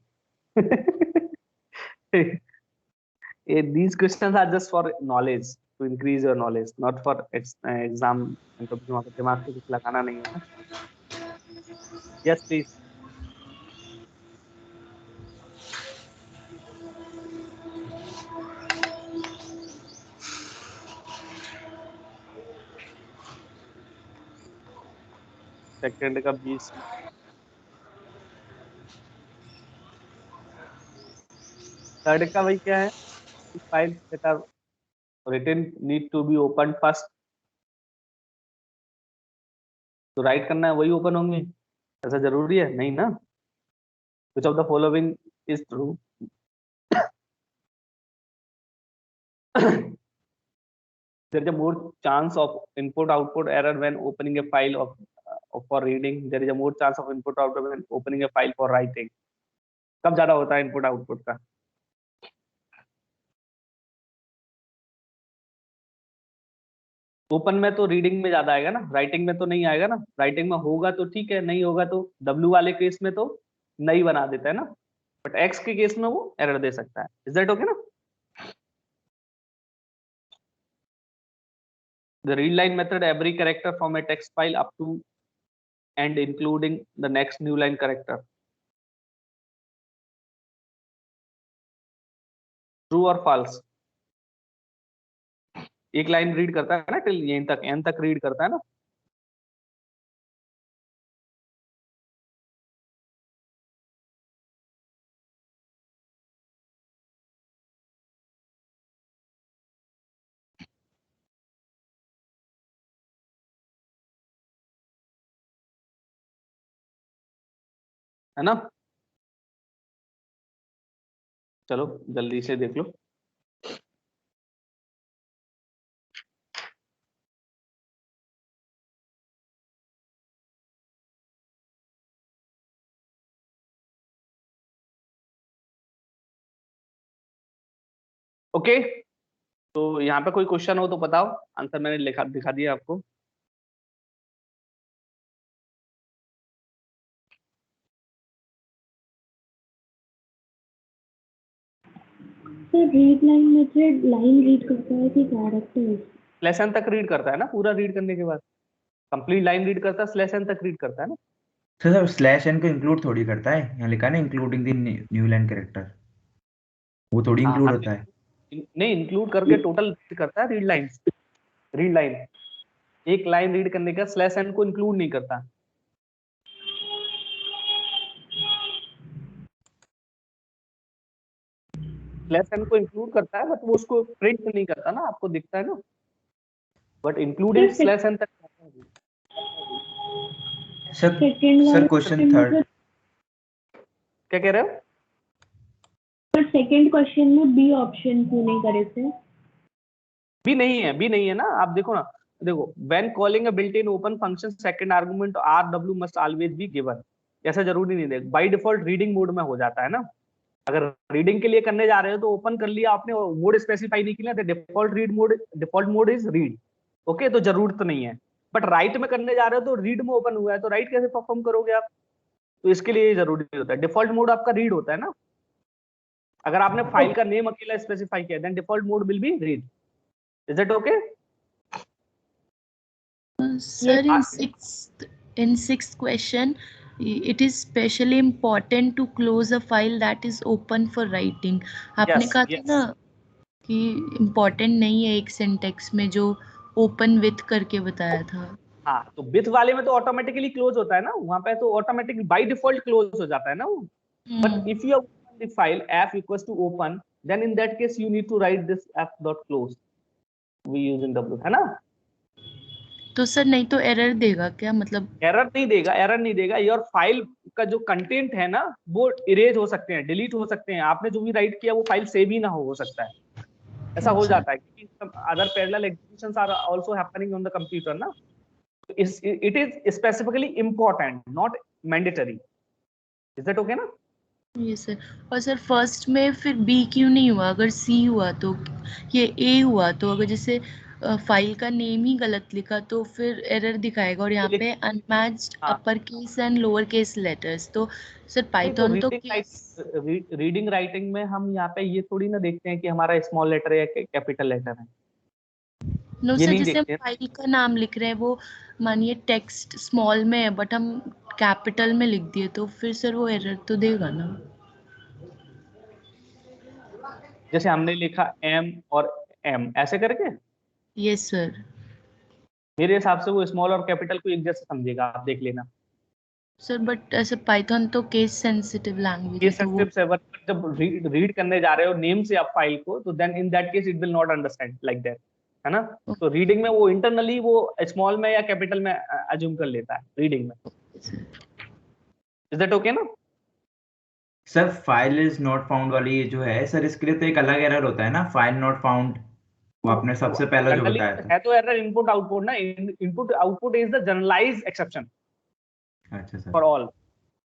These questions are just for knowledge, to increase your knowledge, not for exam. तो दिमाग से कुछ लगाना नहीं है ना। Yes, please. सेकंड का 20। थर्ड का भाई क्या है? File that are written need to be opened first. तो राइट करना है वही ओपन होंगे, ऐसा जरूरी है? नहीं ना। Which of the following is true? There is a more chance of input output error when opening a file of for reading. There is a more chance of input output when opening a file for writing. कब ज्यादा होता है input output का? Open में तो reading में ज्यादा आएगा ना, राइटिंग में तो नहीं आएगा ना। राइटिंग में होगा तो ठीक है, नहीं होगा तो W वाले केस में तो नहीं बना देता है ना, बट X के केस में वो एरर दे सकता है। इज दैट ओके ना? The read line method every character from a text file up to and including the next new line character. True or false? एक लाइन रीड करता है ना टिल एंड तक, एंड तक read करता है ना। है ना? चलो जल्दी से देख लो। ओके तो यहाँ पे कोई क्वेश्चन हो तो बताओ, आंसर मैंने लिखा दिखा दिया आपको। Sir read line method line read करता है कि कैरेक्टर? लेसन तक रीड करता है ना, पूरा रीड करने के बाद कंप्लीट लाइन रीड करता है, स्लैश एन तक रीड करता है ना। सर स्लैश एन को इंक्लूड थोड़ी करता है, यहाँ लिखा है ना including the new line character, वो थोड़ी इंक्लूड होता है। नहीं, इंक्लूड करके टोटल रीड करता है रीड लाइन। रीड लाइन, एक लाइन रीड करने का स्लैश एन को इंक्लूड नहीं करता। स्लैश एन को इंक्लूड करता है, बट वो उसको प्रिंट नहीं करता ना, आपको दिखता है ना, बट इंक्लूडिंग स्लैश एन तक। सर क्वेश्चन थर्ड क्या कह रहे हो? पर सेकंड क्वेश्चन में बी ऑप्शन क्यों नहीं करे थे? बी नहीं है, बी नहीं है ना। आप देखो ना, देखो when calling a built in open function second argument R W must always be given. ऐसा जरूरी नहीं है, बाय डिफॉल्ट रीडिंग मोड में हो जाता है ना। अगर रीडिंग के लिए करने जा रहे हो तो ओपन कर लिया आपने, मोड स्पेसिफाई नहीं किया, तो default mode is read. Okay, तो जरूरत नहीं है। बट राइट में करने जा रहे हो तो रीड में ओपन हुआ है, तो राइट कैसे परफॉर्म करोगे आप? तो इसके लिए जरूरी होता है, डिफॉल्ट मोड आपका रीड होता है ना। अगर आपने फाइल का नेम अकेला स्पेसिफाई किया then default mode will be read. Is it okay? Sir, in sixth question, it is specially important to close a file that is open for writing. आपने कहा था ना कि important नहीं है एक सिंटेक्स में जो open with करके बताया था। हाँ, तो विथ वाले में तो ऑटोमेटिकली क्लोज होता है ना, वहां पे तो ऑटोमेटिकली बाय डिफॉल्ट क्लोज हो जाता है ना वो। But if you open the file f equals to open, then in that case you need to write this f dot close we use in w, है ना। तो सर नहीं तो एरर देगा क्या? मतलब एरर नहीं देगा, एरर नहीं देगा। योर फाइल का जो कंटेंट है ना वो इरेज हो सकते हैं, डिलीट हो सकते हैं। आपने जो भी राइट किया वो फाइल सेव ही ना हो सकता है। ऐसा हो जाता है क्योंकि other parallel executions are also happening on the computer ना। It is specifically important, not mandatory. Is that okay ना? ये सर, और सर फर्स्ट में फिर बी क्यों नहीं हुआ? अगर सी हुआ तो ये ए हुआ, तो अगर जैसे फाइल का नेम ही गलत लिखा तो फिर एरर दिखाएगा। और यहाँ पे unmatched upper case and lower case letters. तो सर पाइथन तो रीडिंग राइटिंग में हम यहाँ पे ये थोड़ी ना देखते हैं कि हमारा स्मॉल लेटर है या कैपिटल लेटर है। नो सर, जैसे हम फाइल का नाम लिख रहे हैं, वो मानिए टेक्स्ट स्मॉल में है बट हम कैपिटल में लिख दिए, तो फिर सर वो एरर तो देगा ना। जैसे हमने लिखा एम और एम ऐसे करके। Yes sir. मेरे हिसाब से वो स्मॉल और कैपिटल को एक जैसे समझेगा, आप देख लेना। सर बट ऐसे पाइथन तो केस सेंसिटिव लैंग्वेज है, केस सेंसिटिव जब रीड करने जा रहे हो नेम से आप फाइल को, तो then in that case it will not understand like that, है ना। तो रीडिंग में वो इंटरनली वो स्मॉल में या कैपिटल में अज्यूम कर लेता है रीडिंग में। इज दैट ओके ना? Sir file is not found वाली जो है सर, इसके लिए तो एक अलग एरर होता है ना, फाइल नॉट फाउंड। वो आपने सबसे पहला जो बताया था है तो एरर इनपुट आउटपुट ना। Input output is the generalized exception अच्छा सर फॉर ऑल।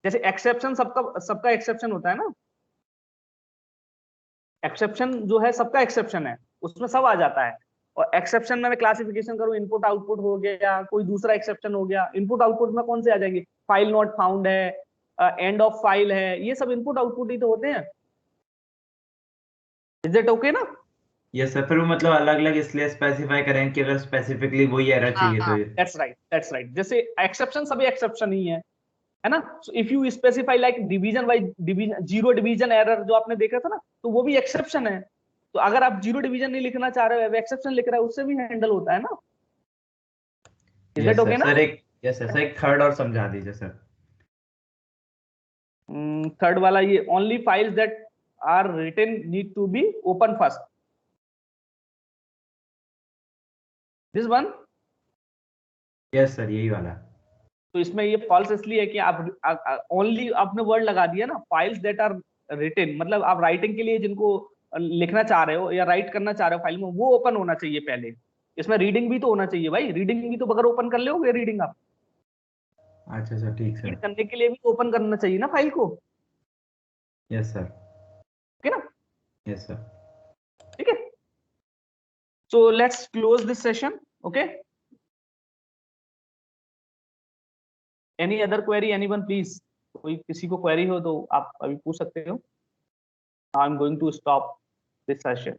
जैसे एक्सेप्शन सबका एक्सेप्शन होता है ना। एक्सेप्शन जो है सबका एक्सेप्शन है, उसमें सब आ जाता है। और एक्सेप्शन में मैं क्लासिफिकेशन करूं, इनपुट आउटपुट हो गया, कोई दूसरा एक्सेप्शन हो गया। इनपुट आउटपुट में कौन से आ जाएंगे? फाइल नॉट फाउंड है, एंड ऑफ फाइल है, ये सब इनपुट आउटपुट ही तो होते हैं। इज इट ओके ना? यस सर, फिर वो मतलब अलग अलग इसलिए स्पेसिफाई करें कि अगर स्पेसिफिकली वही एरर चाहिए तो दैट्स राइट। जैसे एक्सेप्शन सभी एक्सेप्शन ही है ना। So if you specify like division by division, zero division error जो आपने देखा था ना, तो वो भी एक्सेप्शन है। तो अगर आप जीरो डिवीजन नहीं लिखना चाह रहे हो, एक्सेप्शन लिख रहा है, उससे भी हैंडल होता है ना। इज दैट ओके ना? सर एक थर्ड और समझा दीजिए सर। थर्ड वाला ये only files that are written need to be open first, this one. Yes sir, यही वाला। तो इसमें ये फॉल्स इसलिए है कि आप ओनली आपने वर्ड लगा दिया ना, फाइल्स दैट आर रिटन, मतलब आप राइटिंग के लिए जिनको लिखना चाह रहे हो या राइट करना चाह रहे हो फाइल में, वो ओपन होना चाहिए पहले। इसमें रीडिंग भी तो होना चाहिए भाई, रीडिंग भी तो बगैर ओपन कर लोगे रीडिंग आप। अच्छा सर, ठीक सर। रीड करने के लिए भी ओपन करना चाहिए ना फाइल को। Yes sir. ओके ना? Yes sir. ठीक है, so let's close this session. Okay, any other query, anyone please? कोई किसी को क्वेरी हो तो आप अभी पूछ सकते हो। I am going to stop this session.